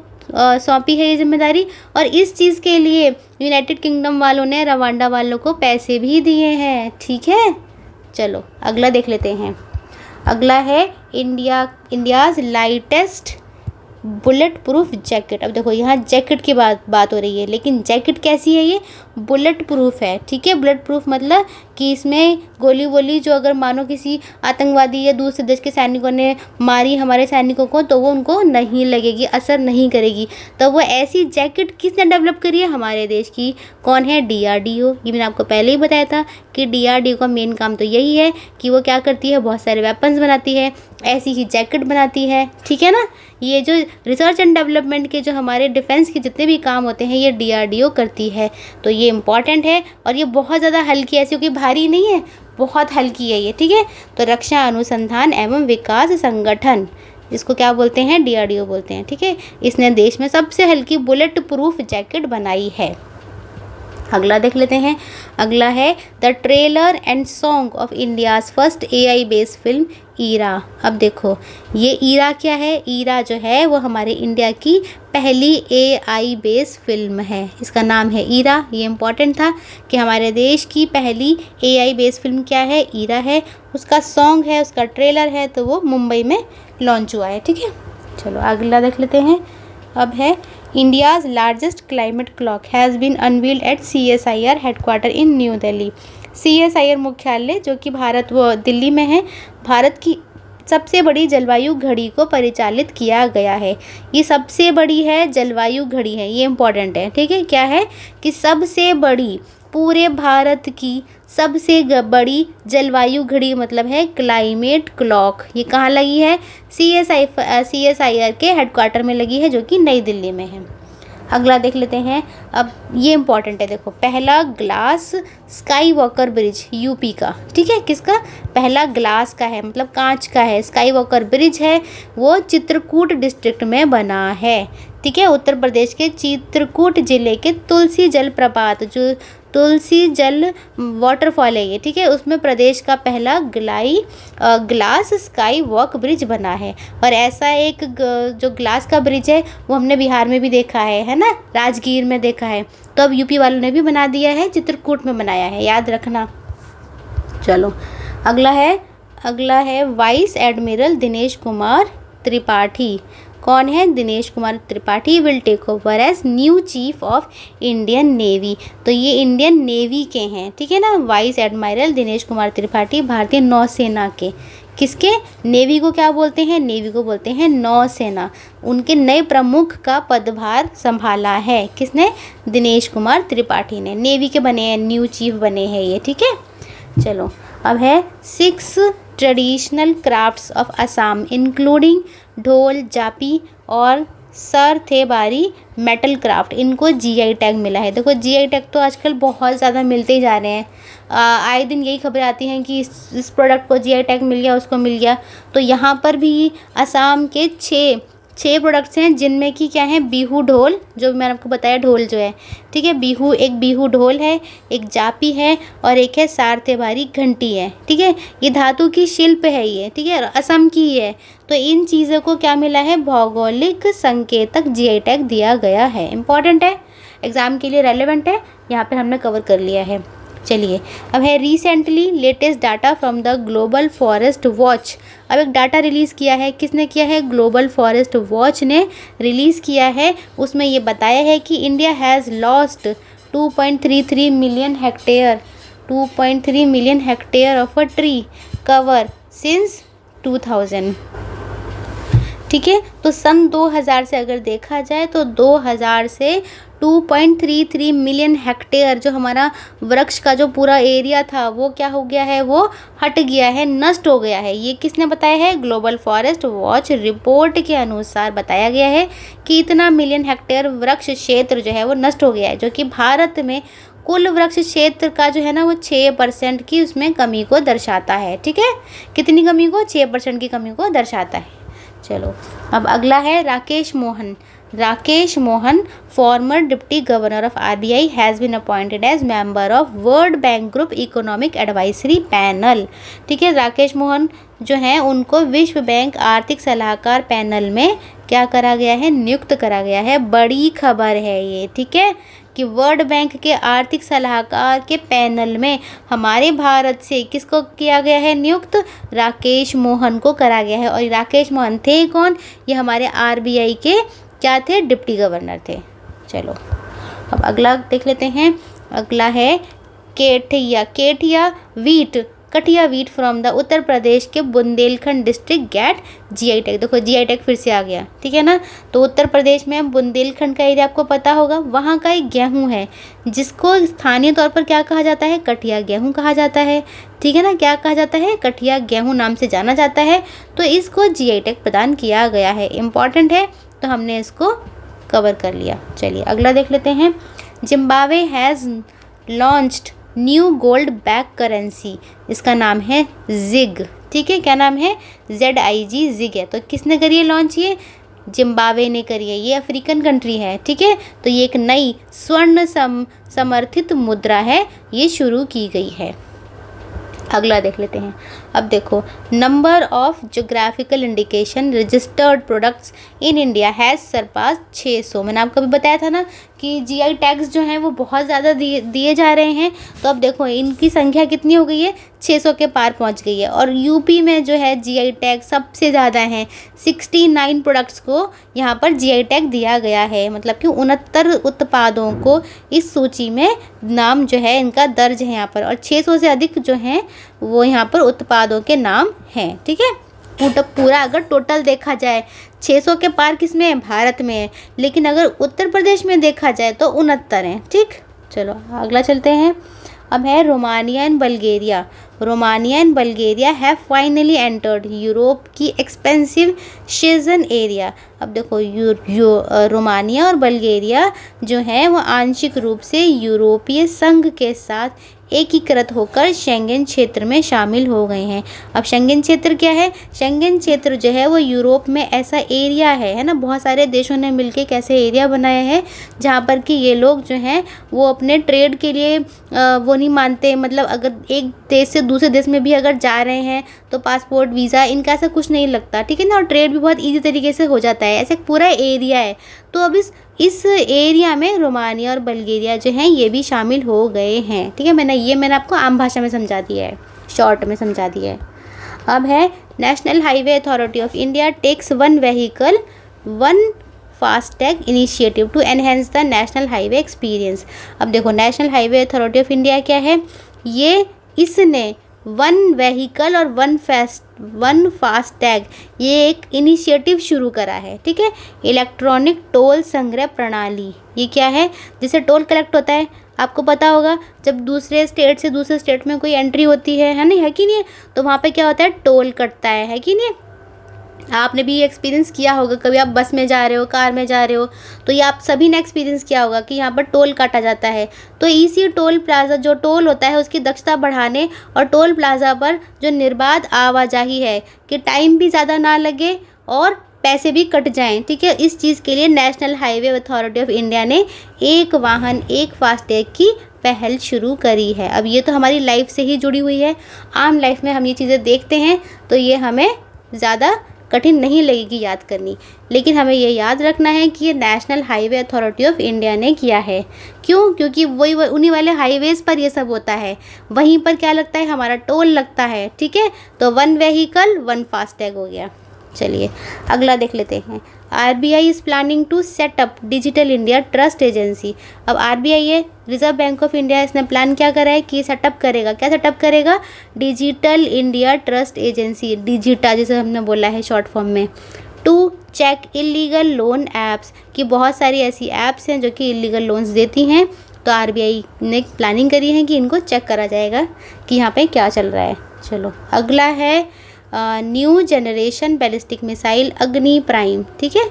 सौंपी है ये जिम्मेदारी। और इस चीज़ के लिए यूनाइटेड किंगडम वालों ने रवांडा वालों को पैसे भी दिए हैं। ठीक है, चलो अगला देख लेते हैं। अगला है India's lightest bullet proof jacket. अब देखो यहाँ जैकेट की बात हो रही है, लेकिन जैकेट कैसी है? ये बुलेट प्रूफ है। ठीक है, बुलेट प्रूफ मतलब कि इसमें गोली वोली जो अगर मानो किसी आतंकवादी या दूसरे देश के सैनिकों ने मारी हमारे सैनिकों को तो वो उनको नहीं लगेगी, असर नहीं करेगी। तो वो ऐसी जैकेट किसने डेवलप करी है? हमारे देश की। कौन है? DRDO। ये मैंने आपको पहले ही बताया था कि DRDO का मेन काम तो यही है कि वो क्या करती है, बहुत सारे वेपन्स बनाती है, ऐसी ही जैकेट बनाती है। ठीक है ना, ये जो रिसर्च एंड डेवलपमेंट के जो हमारे डिफेंस के जितने भी काम होते हैं ये DRDO करती है। तो ये इम्पॉर्टेंट है और ये बहुत ज़्यादा हल्की, ऐसी कोई भारी नहीं है, बहुत हल्की है ये। ठीक है, तो रक्षा अनुसंधान एवं विकास संगठन, इसको क्या बोलते हैं? DRDO बोलते हैं। ठीक है, इसने देश में सबसे हल्की बुलेट प्रूफ जैकेट बनाई है। अगला देख लेते हैं। अगला है the trailer and song of India's first AI based film IRA. अब देखो ये ईरा क्या है? ईरा जो है वो हमारे इंडिया की पहली AI बेस्ड फिल्म है, इसका नाम है ईरा। ये इम्पॉर्टेंट था कि हमारे देश की पहली AI बेस्ड फिल्म क्या है? ईरा है। उसका सॉन्ग है, उसका ट्रेलर है, तो वो मुंबई में लॉन्च हुआ है। ठीक है, चलो अगला देख लेते हैं। अब है India's largest climate clock has been unveiled at CSIR headquarter in New Delhi. CSIR मुख्यालय जो कि दिल्ली में है, भारत की सबसे बड़ी जलवायु घड़ी को परिचालित किया गया है। ये सबसे बड़ी है जलवायु घड़ी है, ये इम्पॉर्टेंट है। ठीक है, क्या है कि सबसे बड़ी, पूरे भारत की सबसे बड़ी जलवायु घड़ी मतलब है क्लाइमेट क्लॉक। ये कहाँ लगी है? CSIR के हेडक्वार्टर में लगी है जो कि नई दिल्ली में है। अगला देख लेते हैं। अब ये इम्पॉर्टेंट है, देखो पहला glass sky walker bridge UP का। ठीक है, किसका? पहला ग्लास का है, मतलब कांच का है। स्काई वॉकर ब्रिज है वो चित्रकूट डिस्ट्रिक्ट में बना है। ठीक है, उत्तर प्रदेश के चित्रकूट जिले के तुलसी जलप्रपात, जो तुलसी जल वाटरफॉल है ये। ठीक है, उसमें प्रदेश का पहला ग्लास स्काई वॉक ब्रिज बना है। और ऐसा एक जो ग्लास का ब्रिज है वो हमने बिहार में भी देखा है ना, राजगीर में देखा है। तो अब यूपी वालों ने भी बना दिया है, चित्रकूट में बनाया है, याद रखना। चलो अगला है वाइस एडमिरल दिनेश कुमार त्रिपाठी। कौन है? Dinesh Kumar Tripathi will take over as new chief of Indian Navy. तो ये इंडियन नेवी के हैं। ठीक है ना, वाइस एडमिरल दिनेश कुमार त्रिपाठी भारतीय नौसेना के। किसके? नेवी को क्या बोलते हैं? नेवी को बोलते हैं नौसेना। उनके नए प्रमुख का पदभार संभाला है किसने? दिनेश कुमार त्रिपाठी ने। नेवी के बने हैं, न्यू चीफ बने हैं ये। ठीक है, चलो अब है 6 traditional crafts of Assam including ढोल, जापी और सरथेबारी मेटल क्राफ्ट, इनको GI टैग मिला है। देखो GI टैग तो आजकल बहुत ज़्यादा मिलते ही जा रहे हैं। आए दिन यही खबरें आती हैं कि इस प्रोडक्ट को GI टैग मिल गया, उसको मिल गया। तो यहाँ पर भी असम के 6 प्रोडक्ट्स हैं जिनमें कि क्या है? बिहू ढोल, जो मैंने आपको बताया ढोल जो है। ठीक है, एक बिहू ढोल है, एक जापी है और एक है सारथेबारी घंटी है। ठीक है, ये धातु की शिल्प है ये। ठीक है, असम की ही है। तो इन चीज़ों को क्या मिला है? भौगोलिक संकेतक GI टैग दिया गया है। इंपॉर्टेंट है, एग्जाम के लिए रेलेवेंट है, यहाँ पर हमने कवर कर लिया है। चलिए अब है recently latest data from the global forest watch. अब एक डाटा रिलीज़ किया है, किसने किया है? ग्लोबल फॉरेस्ट वॉच ने रिलीज़ किया है। उसमें ये बताया है कि India has lost 2.33 million hectare of a tree cover since 2000। ठीक है, तो सन 2000 से अगर देखा जाए तो 2000 से 2.33 मिलियन हेक्टेयर जो हमारा वृक्ष का जो पूरा एरिया था वो क्या हो गया है? वो हट गया है, नष्ट हो गया है। ये किसने बताया है? ग्लोबल फॉरेस्ट वॉच रिपोर्ट के अनुसार बताया गया है कि इतना मिलियन हेक्टेयर वृक्ष क्षेत्र जो है वो नष्ट हो गया है, जो कि भारत में कुल वृक्ष क्षेत्र का जो है ना वो 6% की उसमें कमी को दर्शाता है। ठीक है, कितनी कमी को? 6% की कमी को दर्शाता है। चलो अब अगला है Rakesh Mohan former deputy governor of RBI has been appointed as member of World Bank group economic advisory panel. ठीक है, राकेश मोहन जो हैं उनको विश्व बैंक आर्थिक सलाहकार पैनल में क्या करा गया है? नियुक्त करा गया है। बड़ी खबर है ये। ठीक है, कि वर्ल्ड बैंक के आर्थिक सलाहकार के पैनल में हमारे भारत से किसको किया गया है नियुक्त? राकेश मोहन को करा गया है। और राकेश मोहन थे कौन? ये हमारे RBI के क्या थे? डिप्टी गवर्नर थे। चलो अब अगला देख लेते हैं। अगला है Kathiya wheat, Kathiya wheat from the Uttar Pradesh के Bundelkhand district get GI tag. देखो जीआई टैग फिर से आ गया, ठीक है ना। तो उत्तर प्रदेश में बुंदेलखंड का एरिया आपको पता होगा, वहाँ का एक गेहूँ है जिसको स्थानीय तौर पर क्या कहा जाता है, कठिया गेहूँ कहा जाता है, ठीक है ना। क्या कहा जाता है, कठिया गेहूँ नाम से जाना जाता है। तो इसको जीआई टैग प्रदान किया गया है, इम्पॉर्टेंट है, तो हमने इसको कवर कर लिया। चलिए अगला देख लेते हैं। Zimbabwe has launched new gold back currency, इसका नाम है जिग, ठीक है। क्या नाम है, ZIG, जिग है। तो किसने करी है लॉन्च, ये जिम्बाब्वे ने करी है, ये अफ्रीकन कंट्री है, ठीक है। तो ये एक नई स्वर्ण समर्थित मुद्रा है, ये शुरू की गई है। अगला देख लेते हैं। अब देखो, number of geographical indication registered products in India has surpass 600। मैंने आपको अभी बताया था ना कि जीआई टैग्स जो हैं वो बहुत ज़्यादा दिए जा रहे हैं। तो अब देखो इनकी संख्या कितनी हो गई है, 600 के पार पहुंच गई है। और यूपी में जो है जीआई टैग सबसे ज़्यादा हैं, 69 प्रोडक्ट्स को यहाँ पर जीआई टैग दिया गया है। मतलब कि 69 उत्पादों को इस सूची में नाम जो है इनका दर्ज है यहाँ पर, और 600 से अधिक जो हैं वो यहाँ पर उत्पादों के नाम हैं, ठीक है। पूरा अगर टोटल देखा जाए 600 के पार किस में है, भारत में है, लेकिन अगर उत्तर प्रदेश में देखा जाए तो 69 हैं, ठीक। चलो अगला चलते हैं। अब है Romania and Bulgaria. Romania and Bulgaria have finally entered Europe की एक्सपेंसिव शेजन एरिया। अब देखो रोमानिया और बल्गेरिया जो है वो आंशिक रूप से यूरोपीय संघ के साथ एकीकृत होकर शेंगेन क्षेत्र में शामिल हो गए हैं। अब शेंगेन क्षेत्र क्या है, शेंगेन क्षेत्र जो है वो यूरोप में ऐसा एरिया है ना, बहुत सारे देशों ने मिलकर एक ऐसे एरिया बनाया है जहाँ पर कि ये लोग जो हैं वो अपने ट्रेड के लिए वो नहीं मानते, मतलब अगर एक देश से दूसरे देश में भी अगर जा रहे हैं तो पासपोर्ट वीज़ा इनका ऐसा कुछ नहीं लगता, ठीक है ना। और ट्रेड भी बहुत ईजी तरीके से हो जाता है, ऐसे पूरा एरिया है। तो अब इस एरिया में रोमानिया और बल्गेरिया जो हैं ये भी शामिल हो गए हैं, ठीक है। मैंने आपको आम भाषा में समझा दिया है, शॉर्ट में समझा दिया है। अब है National Highway Authority of India takes one vehicle one FASTag initiative to enhance the national highway experience. अब देखो National Highway Authority of India क्या है, इसने वन व्हीकल और वन फास्टैग ये एक इनिशिएटिव शुरू करा है, ठीक है। इलेक्ट्रॉनिक टोल संग्रह प्रणाली, ये क्या है, जिससे टोल कलेक्ट होता है। आपको पता होगा जब दूसरे स्टेट से दूसरे स्टेट में कोई एंट्री होती है नहीं, है कि नहीं, तो वहाँ पे क्या होता है, टोल कटता है कि नहीं। आपने भी एक्सपीरियंस किया होगा, कभी आप बस में जा रहे हो, कार में जा रहे हो, तो ये आप सभी ने एक्सपीरियंस किया होगा कि यहाँ पर टोल काटा जाता है। तो इसी टोल प्लाज़ा जो टोल होता है उसकी दक्षता बढ़ाने और टोल प्लाज़ा पर जो निर्बाध आवाजाही है कि टाइम भी ज़्यादा ना लगे और पैसे भी कट जाएं, ठीक है, इस चीज़ के लिए national Highway Authority of India ने एक वाहन एक फास्टैग की पहल शुरू करी है। अब ये तो हमारी लाइफ से ही जुड़ी हुई है, आम लाइफ में हम ये चीज़ें देखते हैं तो ये हमें ज़्यादा कठिन नहीं लगेगी याद करनी, लेकिन हमें ये याद रखना है कि ये national Highway Authority of India ने किया है। क्यों, क्योंकि वही उन्हीं वाले हाईवेज़ पर ये सब होता है, वहीं पर क्या लगता है, हमारा टोल लगता है, ठीक है। तो वन व्हीकल वन फास्टैग हो गया। चलिए अगला देख लेते हैं। RBI is planning to set up digital India trust agency. अब RBI है, रिजर्व बैंक ऑफ इंडिया, इसने प्लान क्या करा है कि सेटअप करेगा, क्या सेटअप करेगा, digital India trust agency, DIGITA जिसे हमने बोला है शॉर्ट फॉर्म में, to check illegal loan apps, कि बहुत सारी ऐसी ऐप्स हैं जो कि इलीगल लोन्स देती हैं। तो RBI ने प्लानिंग करी है कि इनको चेक करा जाएगा कि यहाँ पे क्या चल रहा है। चलो अगला है न्यू जनरेशन बैलिस्टिक मिसाइल अग्नि प्राइम, ठीक है।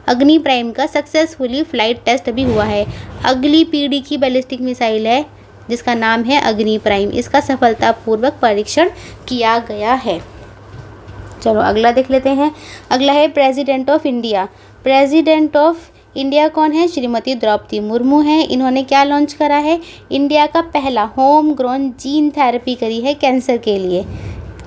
अग्नि प्राइम का सक्सेसफुली फ्लाइट टेस्ट अभी हुआ है। अगली पीढ़ी की बैलिस्टिक मिसाइल है जिसका नाम है अग्नि प्राइम, इसका सफलतापूर्वक परीक्षण किया गया है। चलो अगला देख लेते हैं। अगला है president of India. President of India कौन है, श्रीमती द्रौपदी मुर्मू हैं। इन्होंने क्या लॉन्च करा है, इंडिया का पहला होम ग्रोन जीन थेरेपी करी है कैंसर के लिए।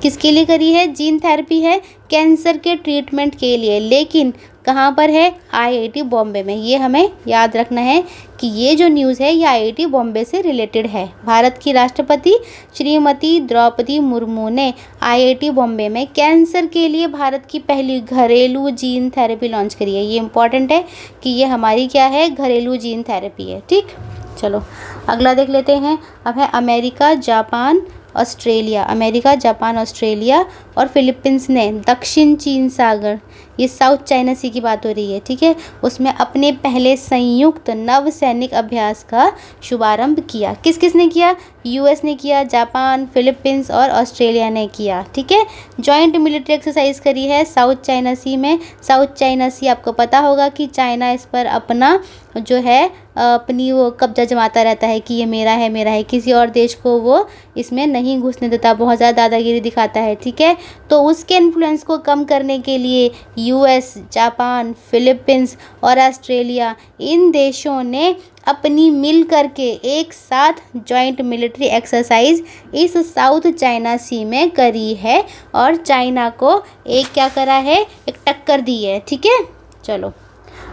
किसके लिए करी है, जीन थेरेपी है कैंसर के ट्रीटमेंट के लिए, लेकिन कहाँ पर है, IIT बॉम्बे में। ये हमें याद रखना है कि ये जो न्यूज़ है ये IIT बॉम्बे से रिलेटेड है। भारत की राष्ट्रपति श्रीमती द्रौपदी मुर्मू ने IIT बॉम्बे में कैंसर के लिए भारत की पहली घरेलू जीन थेरेपी लॉन्च करी है। ये इंपॉर्टेंट है कि ये हमारी क्या है, घरेलू जीन थेरेपी है, ठीक। चलो अगला देख लेते हैं। अब है America, Japan, Australia. America, Japan, Australia और फिलीपींस ने दक्षिण चीन सागर, ये साउथ चाइना सी की बात हो रही है, ठीक है, उसमें अपने पहले संयुक्त नव सैनिक अभ्यास का शुभारंभ किया। किस किस ने किया? यूएस ने किया, जापान, फिलीपींस और ऑस्ट्रेलिया ने किया, ठीक है। जॉइंट मिलिट्री एक्सरसाइज करी है साउथ चाइना सी में। साउथ चाइना सी आपको पता होगा कि चाइना इस पर अपना जो है अपनी वो कब्जा जमाता रहता है कि ये मेरा है, मेरा है, किसी और देश को वो इसमें नहीं घुसने देता, बहुत ज़्यादा दादागिरी दिखाता है, ठीक है। तो उसके इन्फ्लुएंस को कम करने के लिए यूएस, जापान, फिलीपींस और ऑस्ट्रेलिया, इन देशों ने अपनी मिल करके एक साथ जॉइंट मिलिट्री एक्सरसाइज इस साउथ चाइना सी में करी है और चाइना को एक क्या करा है, एक टक्कर दी है, ठीक है। चलो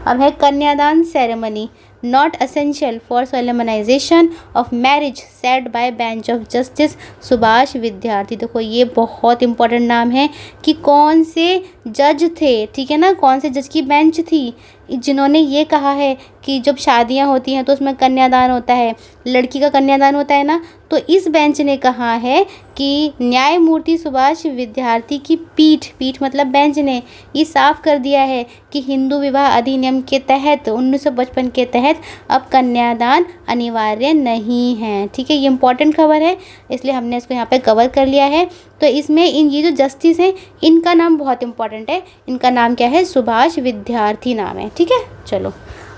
अब है कन्यादान ceremony, not essential for solemnisation of marriage said bye bench of justice Subhash विद्यार्थी। देखो ये बहुत इंपॉर्टेंट नाम है कि कौन से जज थे, ठीक है ना, कौन से जज की बेंच थी जिन्होंने ये कहा है कि जब शादियां होती हैं तो उसमें कन्यादान होता है, लड़की का कन्यादान होता है ना। तो इस बेंच ने कहा है कि न्यायमूर्ति सुभाष विद्यार्थी की पीठ मतलब बेंच ने ये साफ कर दिया है कि हिंदू विवाह अधिनियम के तहत 1955 के तहत अब कन्यादान अनिवार्य नहीं है, ठीक है। ये इंपॉर्टेंट खबर है इसलिए हमने इसको यहाँ पे कवर कर लिया है। तो इसमें ये जो जस्टिस हैं इनका नाम बहुत इंपॉर्टेंट है, इनका नाम क्या है? सुभाष विद्यार्थी नाम है, ठीक है। चलो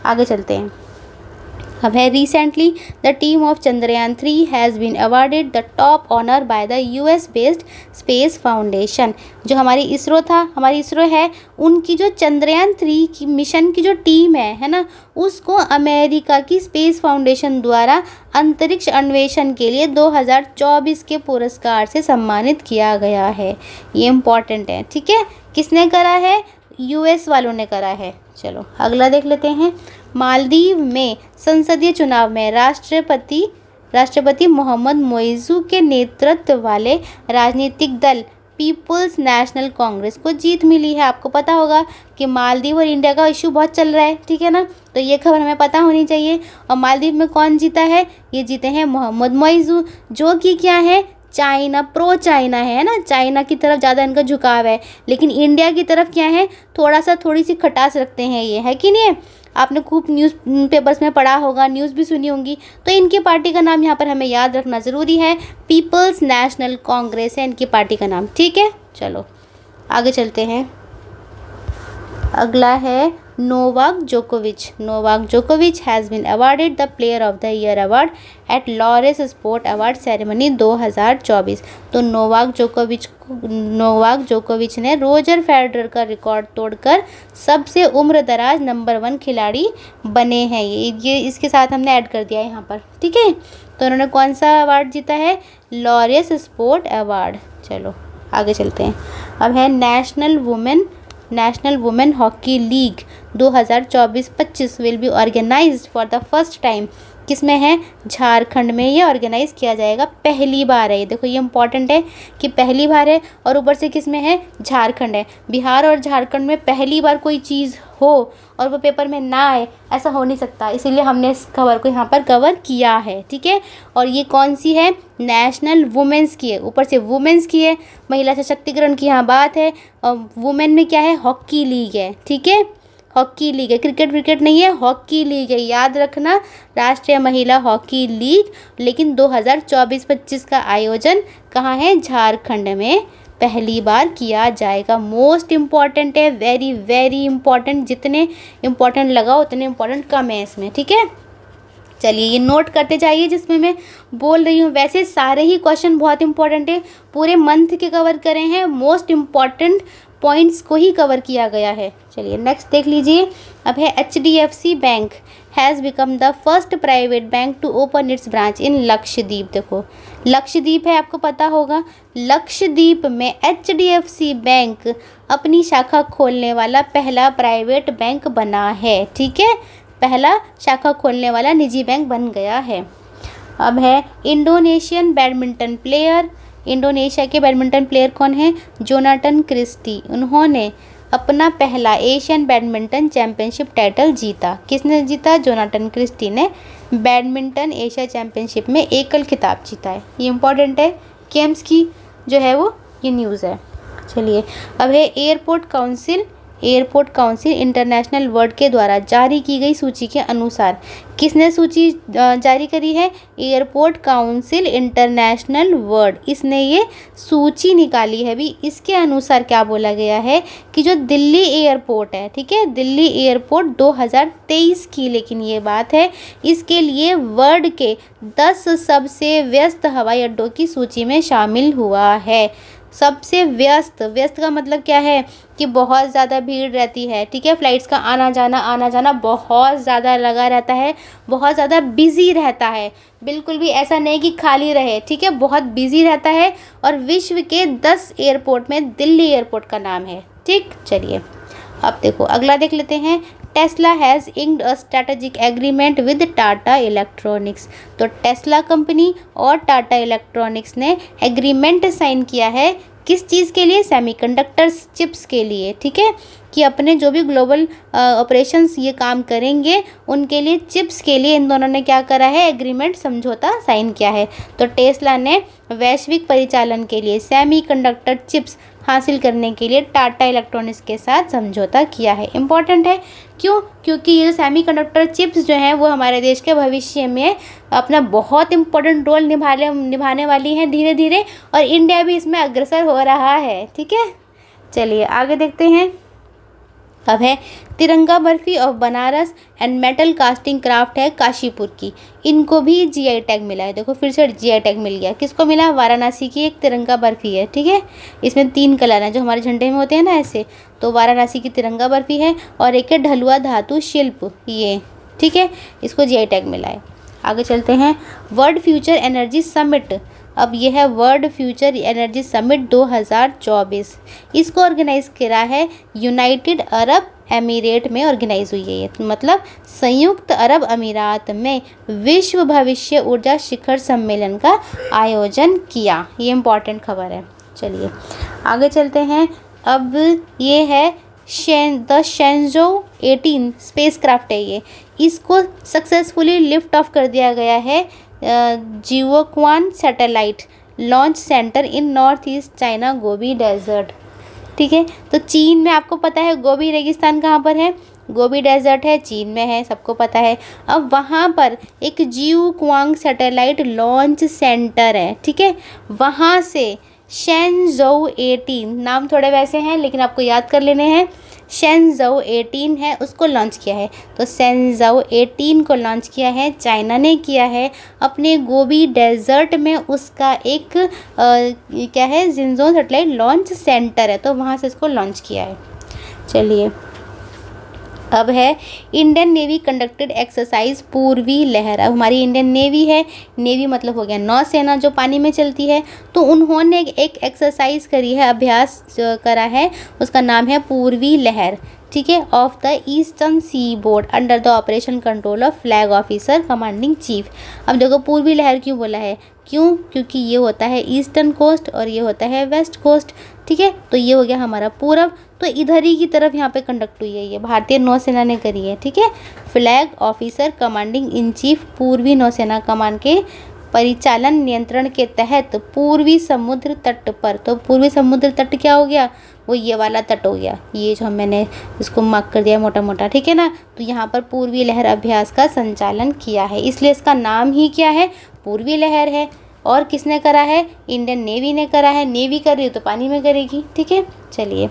आगे चलते हैं। अब है recently the team of Chandrayaan 3 has been awarded the top honour by the US based space foundation. जो हमारी इसरो था, हमारी इसरो है, उनकी जो चंद्रयान 3 की मिशन की जो टीम है ना, उसको अमेरिका की स्पेस फाउंडेशन द्वारा अंतरिक्ष अन्वेषण के लिए 2024 के पुरस्कार से सम्मानित किया गया है। ये इम्पॉर्टेंट है, ठीक है। किसने करा है? यूएस वालों ने करा है। चलो अगला देख लेते हैं। मालदीव में संसदीय चुनाव में राष्ट्रपति मोहम्मद मोइज़ू के नेतृत्व वाले राजनीतिक दल पीपुल्स नेशनल कांग्रेस को जीत मिली है। आपको पता होगा कि मालदीव और इंडिया का इशू बहुत चल रहा है, ठीक है ना, तो ये खबर हमें पता होनी चाहिए। और मालदीव में कौन जीता है? ये जीते हैं मोहम्मद मोइज़ू, जो कि क्या है, चाइना, प्रो चाइना है ना, चाइना की तरफ ज़्यादा इनका झुकाव है, लेकिन इंडिया की तरफ क्या है, थोड़ी सी खटास रखते हैं, ये है कि नहीं है। आपने खूब न्यूज़ पेपर्स में पढ़ा होगा, न्यूज़ भी सुनी होंगी, तो इनकी पार्टी का नाम यहाँ पर हमें याद रखना ज़रूरी है। पीपल्स नेशनल कांग्रेस है इनकी पार्टी का नाम, ठीक है। चलो आगे चलते हैं। अगला है नोवाक जोकोविच has been awarded the player of the year award at Laureus sport award ceremony 2024। तो नोवाक जोकोविच ने रोजर फेडरर का रिकॉर्ड तोड़कर सबसे उम्रदराज नंबर 1 खिलाड़ी बने हैं। ये इसके साथ हमने ऐड कर दिया है यहाँ पर, ठीक है। तो उन्होंने कौन सा अवार्ड जीता है? Laureus sport award. चलो आगे चलते हैं। अब है national women hockey league 2024-25 will be organised for the first time. किस में है? झारखंड में ये ऑर्गेनाइज किया जाएगा, पहली बार है ये। देखो ये इंपॉर्टेंट है कि पहली बार है, और ऊपर से किस में है? झारखंड है। बिहार और झारखंड में पहली बार कोई चीज़ हो और वो पेपर में ना आए, ऐसा हो नहीं सकता, इसीलिए हमने इस खबर को यहाँ पर कवर किया है, ठीक है। और ये कौन सी है? नेशनल वुमेंस की है, ऊपर से वुमेंस की है, महिला सशक्तिकरण की यहाँ बात है। और वुमेन में क्या है? हॉकी लीग है, ठीक है, हॉकी लीग है, क्रिकेट नहीं है, हॉकी लीग है, याद रखना, राष्ट्रीय महिला हॉकी लीग। लेकिन 2024-25 का आयोजन कहाँ है? झारखंड में पहली बार किया जाएगा। मोस्ट इम्पॉर्टेंट है, वेरी वेरी इम्पॉर्टेंट, जितने इम्पॉर्टेंट लगा उतने इम्पॉर्टेंट कम है इसमें, ठीक है। चलिए ये नोट करते जाइए जिसमें मैं बोल रही हूँ। वैसे सारे ही क्वेश्चन बहुत इंपॉर्टेंट है, पूरे मंथ के कवर करे हैं, मोस्ट इम्पॉर्टेंट पॉइंट्स को ही कवर किया गया है। चलिए नेक्स्ट देख लीजिए। अब है HDFC bank has become the first private bank to open its branch in Lakshadweep. देखो लक्षद्वीप है, आपको पता होगा, लक्षद्वीप में HDFC बैंक अपनी शाखा खोलने वाला पहला प्राइवेट बैंक बना है, ठीक है, पहला शाखा खोलने वाला निजी बैंक बन गया है। अब है इंडोनेशिया के बैडमिंटन प्लेयर कौन है? Jonatan Christie. उन्होंने अपना पहला एशियन बैडमिंटन चैंपियनशिप टाइटल जीता। किसने जीता? जोनाटन क्रिस्टी ने बैडमिंटन एशिया चैम्पियनशिप में एकल खिताब जीता है। ये इंपॉर्टेंट है, गेम्स की जो है वो ये न्यूज़ है। चलिए अब है एयरपोर्ट काउंसिल इंटरनेशनल वर्ल्ड के द्वारा जारी की गई सूची के अनुसार, किसने सूची जारी करी है? एयरपोर्ट काउंसिल इंटरनेशनल वर्ल्ड, इसने ये सूची निकाली है। भी इसके अनुसार क्या बोला गया है कि जो दिल्ली एयरपोर्ट है, ठीक है, दिल्ली एयरपोर्ट 2023 की लेकिन ये बात है, इसके लिए वर्ल्ड के 10 सबसे व्यस्त हवाई अड्डों की सूची में शामिल हुआ है। सबसे व्यस्त का मतलब क्या है कि बहुत ज़्यादा भीड़ रहती है, ठीक है, फ़्लाइट्स का आना जाना बहुत ज़्यादा लगा रहता है, बहुत ज़्यादा बिज़ी रहता है, बिल्कुल भी ऐसा नहीं कि खाली रहे, ठीक है, बहुत बिज़ी रहता है। और विश्व के 10 एयरपोर्ट में दिल्ली एयरपोर्ट का नाम है, ठीक। चलिए अब देखो अगला देख लेते हैं। Tesla has inked a strategic agreement with Tata electronics. तो टेस्ला कंपनी और टाटा इलेक्ट्रॉनिक्स ने एग्रीमेंट साइन किया है, किस चीज़ के लिए? सेमीकंडक्टर्स चिप्स के लिए, ठीक है, कि अपने जो भी ग्लोबल ऑपरेशंस ये काम करेंगे उनके लिए, चिप्स के लिए इन दोनों ने क्या करा है? एग्रीमेंट, समझौता साइन किया है। तो टेस्ला ने वैश्विक परिचालन के लिए सेमीकंडक्टर चिप्स हासिल करने के लिए टाटा इलेक्ट्रॉनिक्स के साथ समझौता किया है। इम्पॉर्टेंट है, क्यों? क्योंकि ये सेमीकंडक्टर चिप्स जो हैं वो हमारे देश के भविष्य में अपना बहुत इम्पोर्टेंट रोल निभाने वाली हैं धीरे धीरे, और इंडिया भी इसमें अग्रसर हो रहा है, ठीक है। चलिए आगे देखते हैं। अब है तिरंगा barfi of Banaras and metal casting craft है काशीपुर की, इनको भी जीआई टैग मिला है। देखो फिर से जीआई टैग मिल गया, किसको मिला? वाराणसी की एक तिरंगा बर्फ़ी है, ठीक है, इसमें 3 कलर हैं जो हमारे झंडे में होते हैं ना ऐसे, तो वाराणसी की तिरंगा बर्फ़ी है, और एक है ढलुआ धातु शिल्प, ये, ठीक है, इसको जीआई टैग मिला है। आगे चलते हैं। वर्ल्ड फ्यूचर एनर्जी समिट, अब यह है वर्ल्ड फ्यूचर एनर्जी समिट 2024, इसको ऑर्गेनाइज करा है यूनाइटेड अरब एमिरेट में ऑर्गेनाइज हुई है ये, मतलब संयुक्त अरब अमीरात में विश्व भविष्य ऊर्जा शिखर सम्मेलन का आयोजन किया। ये इम्पॉर्टेंट खबर है। चलिए आगे चलते हैं। अब ये है द शेंजो 18 स्पेस क्राफ्ट है ये, इसको सक्सेसफुली लिफ्ट ऑफ कर दिया गया है Jiuquan satellite launch center in north east China Gobi desert, ठीक है। तो चीन में आपको पता है गोबी रेगिस्तान कहाँ पर है? गोबी डेजर्ट है, चीन में है, सबको पता है। अब वहाँ पर एक जियोक्वांग सैटेलाइट लॉन्च सेंटर है, ठीक है, वहाँ से शेंजो 18, नाम थोड़े वैसे हैं लेकिन आपको याद कर लेने हैं, शेंजो 18 है उसको लॉन्च किया है। तो शेंजो 18 को लॉन्च किया है, चाइना ने किया है अपने गोबी डेजर्ट में, उसका एक क्या है, जिंजो सैटेलाइट लॉन्च सेंटर है, तो वहाँ से इसको लॉन्च किया है। चलिए अब है इंडियन नेवी कंडक्टेड एक्सरसाइज पूर्वी लहर। अब हमारी इंडियन नेवी है, नेवी मतलब हो गया नौसेना जो पानी में चलती है, तो उन्होंने एक एक्सरसाइज करी है, अभ्यास करा है, उसका नाम है पूर्वी लहर, ठीक है, of the eastern seaboard under the operation control of flag officer commanding chief. अब देखो पूर्वी लहर क्यों बोला है? क्यों? क्योंकि ये होता है ईस्टर्न कोस्ट और ये होता है वेस्ट कोस्ट, ठीक है, तो ये हो गया हमारा पूरब, तो इधर ही की तरफ यहाँ पे कंडक्ट हुई है, ये भारतीय नौसेना ने करी है, ठीक है। Flag officer commanding in chief पूर्वी नौसेना कमान के परिचालन नियंत्रण के तहत पूर्वी समुद्र तट पर, तो पूर्वी समुद्र तट क्या हो गया? वो ये वाला तट हो गया, ये जो मैंने इसको मार्क कर दिया मोटा मोटा, ठीक है ना। तो यहाँ पर पूर्वी लहर अभ्यास का संचालन किया है, इसलिए इसका नाम ही क्या है? पूर्वी लहर है। और किसने करा है? इंडियन नेवी ने करा है, नेवी कर रही है तो पानी में करेगी, ठीक है। चलिए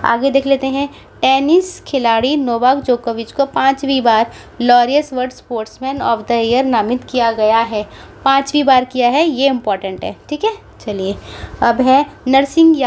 आगे देख लेते हैं। टेनिस खिलाड़ी नोवाक जोकोविच को 5वीं बार Laureus world sportsman of the year नामित किया गया है, 5वीं बार किया है, ये इम्पॉर्टेंट है, ठीक है। चलिए अब है Narsingh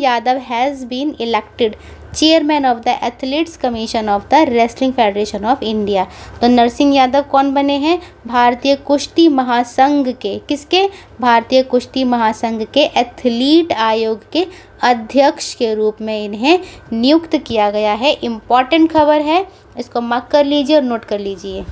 Yadav has been elected chairman of the athletes commission of the wrestling federation of India. तो नरसिंह यादव कौन बने हैं? भारतीय कुश्ती महासंघ के, किसके? भारतीय कुश्ती महासंघ के एथलीट आयोग के अध्यक्ष के रूप में इन्हें नियुक्त किया गया है। इम्पॉर्टेंट खबर है, इसको मार्क कर लीजिए और नोट कर लीजिए।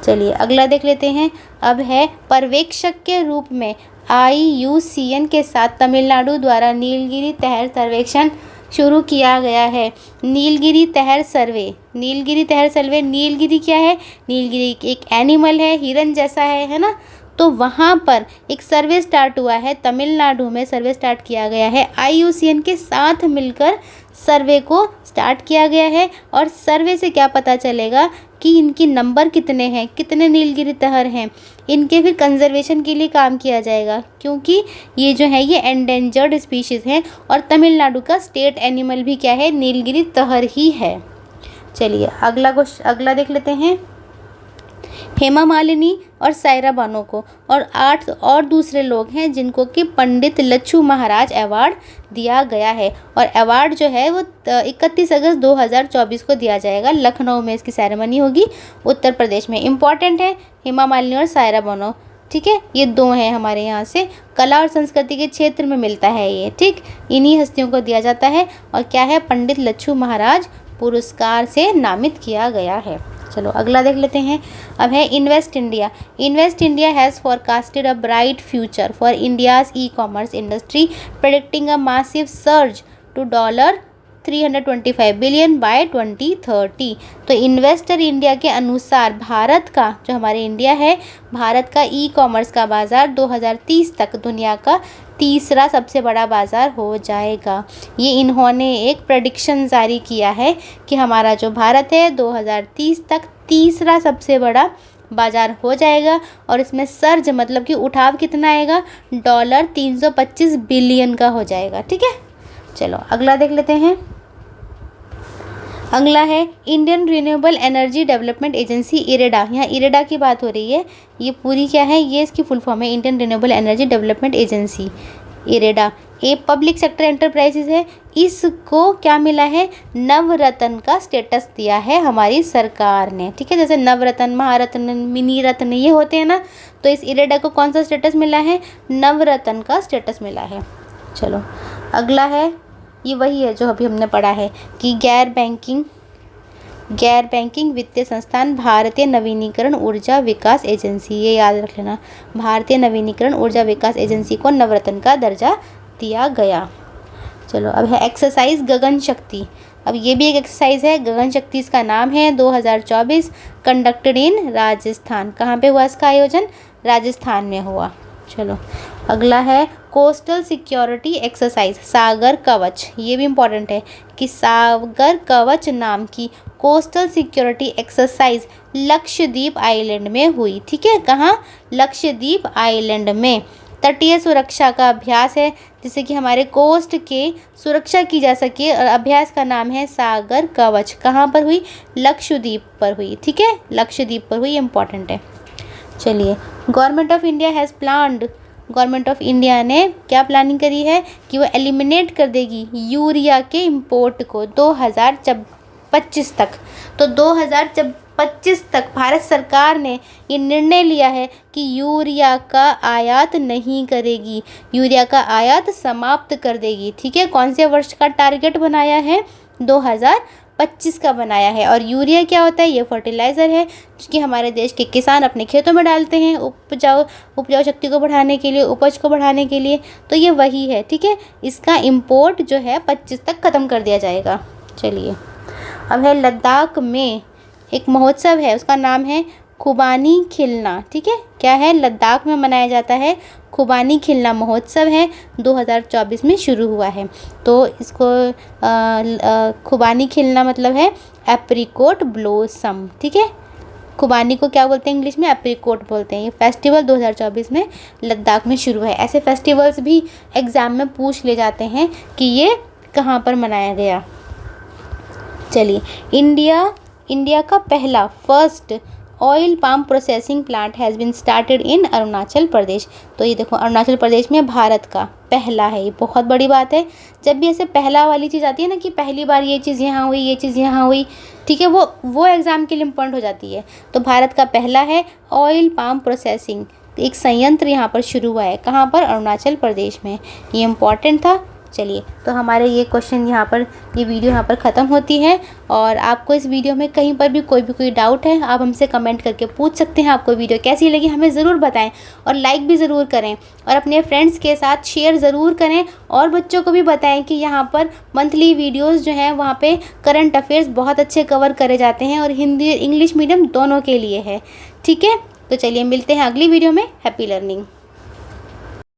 चलिए अगला देख लेते हैं। अब है पर्यवेक्षक के रूप में IUCN के साथ तमिलनाडु द्वारा नीलगिरी तहर सर्वेक्षण शुरू किया गया है। नीलगिरी तहर सर्वे, नीलगिरी तहर सर्वे, नीलगिरी क्या है? नीलगिरी एक एनिमल है, हिरन जैसा है ना। तो वहाँ पर एक सर्वे स्टार्ट हुआ है, तमिलनाडु में सर्वे स्टार्ट किया गया है, IUCN के साथ मिलकर सर्वे को स्टार्ट किया गया है। और सर्वे से क्या पता चलेगा कि इनकी नंबर कितने हैं, कितने नीलगिरी तहर हैं, इनके फिर कंजर्वेशन के लिए काम किया जाएगा, क्योंकि ये जो है ये एंडेंजर्ड स्पीशीज़ हैं और तमिलनाडु का स्टेट एनिमल भी क्या है? नीलगिरी तहर ही है। चलिए अगला देख लेते हैं। हेमा मालिनी और सायरा बानो को और 8 और दूसरे लोग हैं जिनको कि पंडित लच्छू महाराज अवार्ड दिया गया है। और अवार्ड जो है वो 31 अगस्त 2024 को दिया जाएगा। लखनऊ में इसकी सेरेमनी होगी, उत्तर प्रदेश में। इम्पॉर्टेंट है हेमा मालिनी और सायरा बानो, ठीक है। ये दो हैं हमारे यहाँ से, कला और संस्कृति के क्षेत्र में मिलता है ये, ठीक। इन्हीं हस्तियों को दिया जाता है और क्या है? पंडित लच्छू महाराज पुरस्कार से नामित किया गया है। चलो अगला देख लेते हैं। अब है invest India. Invest India has forecasted a bright future for India's e-commerce industry, predicting a massive surge to $325 billion by 2030। तो इन्वेस्टर इंडिया के अनुसार भारत का, जो हमारे इंडिया है, भारत का ई-कॉमर्स का बाज़ार 2030 तक दुनिया का तीसरा सबसे बड़ा बाज़ार हो जाएगा। ये इन्होंने एक प्रेडिक्शन जारी किया है कि हमारा जो भारत है 2030 तक तीसरा सबसे बड़ा बाज़ार हो जाएगा। और इसमें सर्ज मतलब कि उठाव कितना आएगा? $325 बिलियन का हो जाएगा, ठीक है। चलो अगला देख लेते हैं। अगला है Indian renewable energy development agency, IREDA. यहाँ इरेडा की बात हो रही है। ये पूरी क्या है? ये इसकी फुल फॉर्म है, Indian renewable energy development agency, IREDA. ये पब्लिक सेक्टर एंटरप्राइजेज है। इसको क्या मिला है? नवरत्न का स्टेटस दिया है हमारी सरकार ने, ठीक है। जैसे नवरत्न, महारत्न, मिनी रत्न ये होते हैं ना, तो इस इरेडा को कौन सा स्टेटस मिला है? नवरत्न का स्टेटस मिला है। चलो अगला है, ये वही है जो अभी हमने पढ़ा है कि गैर बैंकिंग वित्तीय संस्थान भारतीय नवीनीकरण ऊर्जा विकास एजेंसी, ये याद रख लेना, भारतीय नवीनीकरण ऊर्जा विकास एजेंसी को नवरत्न का दर्जा दिया गया। चलो अब है एक्सरसाइज गगन शक्ति। अब ये भी एक एक्सरसाइज है, गगन शक्ति इसका नाम है। 2024 कंडक्टेड इन राजस्थान। कहाँ पे हुआ इसका आयोजन? राजस्थान में हुआ। चलो अगला है कोस्टल सिक्योरिटी एक्सरसाइज, सागर कवच। ये भी इम्पॉर्टेंट है कि सागर कवच नाम की coastal security exercise Lakshadweep island में हुई, ठीक है। कहाँ? लक्षद्वीप आइलैंड में। तटीय सुरक्षा का अभ्यास है, जिससे कि हमारे कोस्ट के सुरक्षा की जा सके, और अभ्यास का नाम है सागर कवच। कहाँ पर हुई? लक्षद्वीप पर हुई, ठीक है, लक्षद्वीप पर हुई, इम्पॉर्टेंट है। चलिए, government of India has planned, government of India ने क्या प्लानिंग करी है कि वो एलिमिनेट कर देगी यूरिया के इंपोर्ट को 2025 तक। तो 2025 तक भारत सरकार ने ये निर्णय लिया है कि यूरिया का आयात नहीं करेगी, यूरिया का आयात समाप्त कर देगी, ठीक है। कौन से वर्ष का टारगेट बनाया है? 2025 का बनाया है। और यूरिया क्या होता है? ये फर्टिलाइज़र है जिसकी हमारे देश के किसान अपने खेतों में डालते हैं उपजाऊ शक्ति को बढ़ाने के लिए, उपज को बढ़ाने के लिए। तो ये वही है, ठीक है। इसका इंपोर्ट जो है 25 तक ख़त्म कर दिया जाएगा। चलिए, अब है लद्दाख में एक महोत्सव है, उसका नाम है खुबानी खिलना, ठीक है। क्या है? लद्दाख में मनाया जाता है खुबानी खिलना महोत्सव है, 2024 में शुरू हुआ है। तो इसको खुबानी खिलना मतलब है एप्रिकोट ब्लोसम, ठीक है। खुबानी को क्या बोलते हैं इंग्लिश में? एप्रिकोट बोलते हैं। ये फेस्टिवल 2024 में लद्दाख में शुरू है। ऐसे फेस्टिवल्स भी एग्ज़ाम में पूछ ले जाते हैं कि ये कहाँ पर मनाया गया। चलिए, इंडिया का पहला first oil palm processing plant has been started in Arunachal Pradesh. तो ये देखो, अरुणाचल प्रदेश में भारत का पहला है, ये बहुत बड़ी बात है। जब भी ऐसे पहला वाली चीज़ आती है ना कि पहली बार ये चीज़ यहाँ हुई, ये चीज़ यहाँ हुई, ठीक है, वो एग्ज़ाम के लिए इम्पोर्टेंट हो जाती है। तो भारत का पहला है ऑयल पाम प्रोसेसिंग, एक संयंत्र यहाँ पर शुरू हुआ है। कहाँ पर? अरुणाचल प्रदेश में। ये इम्पॉर्टेंट था। चलिए, तो हमारे ये क्वेश्चन यहाँ पर, ये वीडियो यहाँ पर ख़त्म होती है। और आपको इस वीडियो में कहीं पर भी कोई डाउट है, आप हमसे कमेंट करके पूछ सकते हैं। आपको वीडियो कैसी लगी हमें ज़रूर बताएं, और लाइक भी ज़रूर करें, और अपने फ्रेंड्स के साथ शेयर ज़रूर करें, और बच्चों को भी बताएं कि यहाँ पर मंथली वीडियोज़ जो हैं वहाँ पे करंट अफेयर्स बहुत अच्छे कवर करे जाते हैं, और हिंदी इंग्लिश मीडियम दोनों के लिए है। ठीक है, तो चलिए मिलते हैं अगली वीडियो में। Happy learning.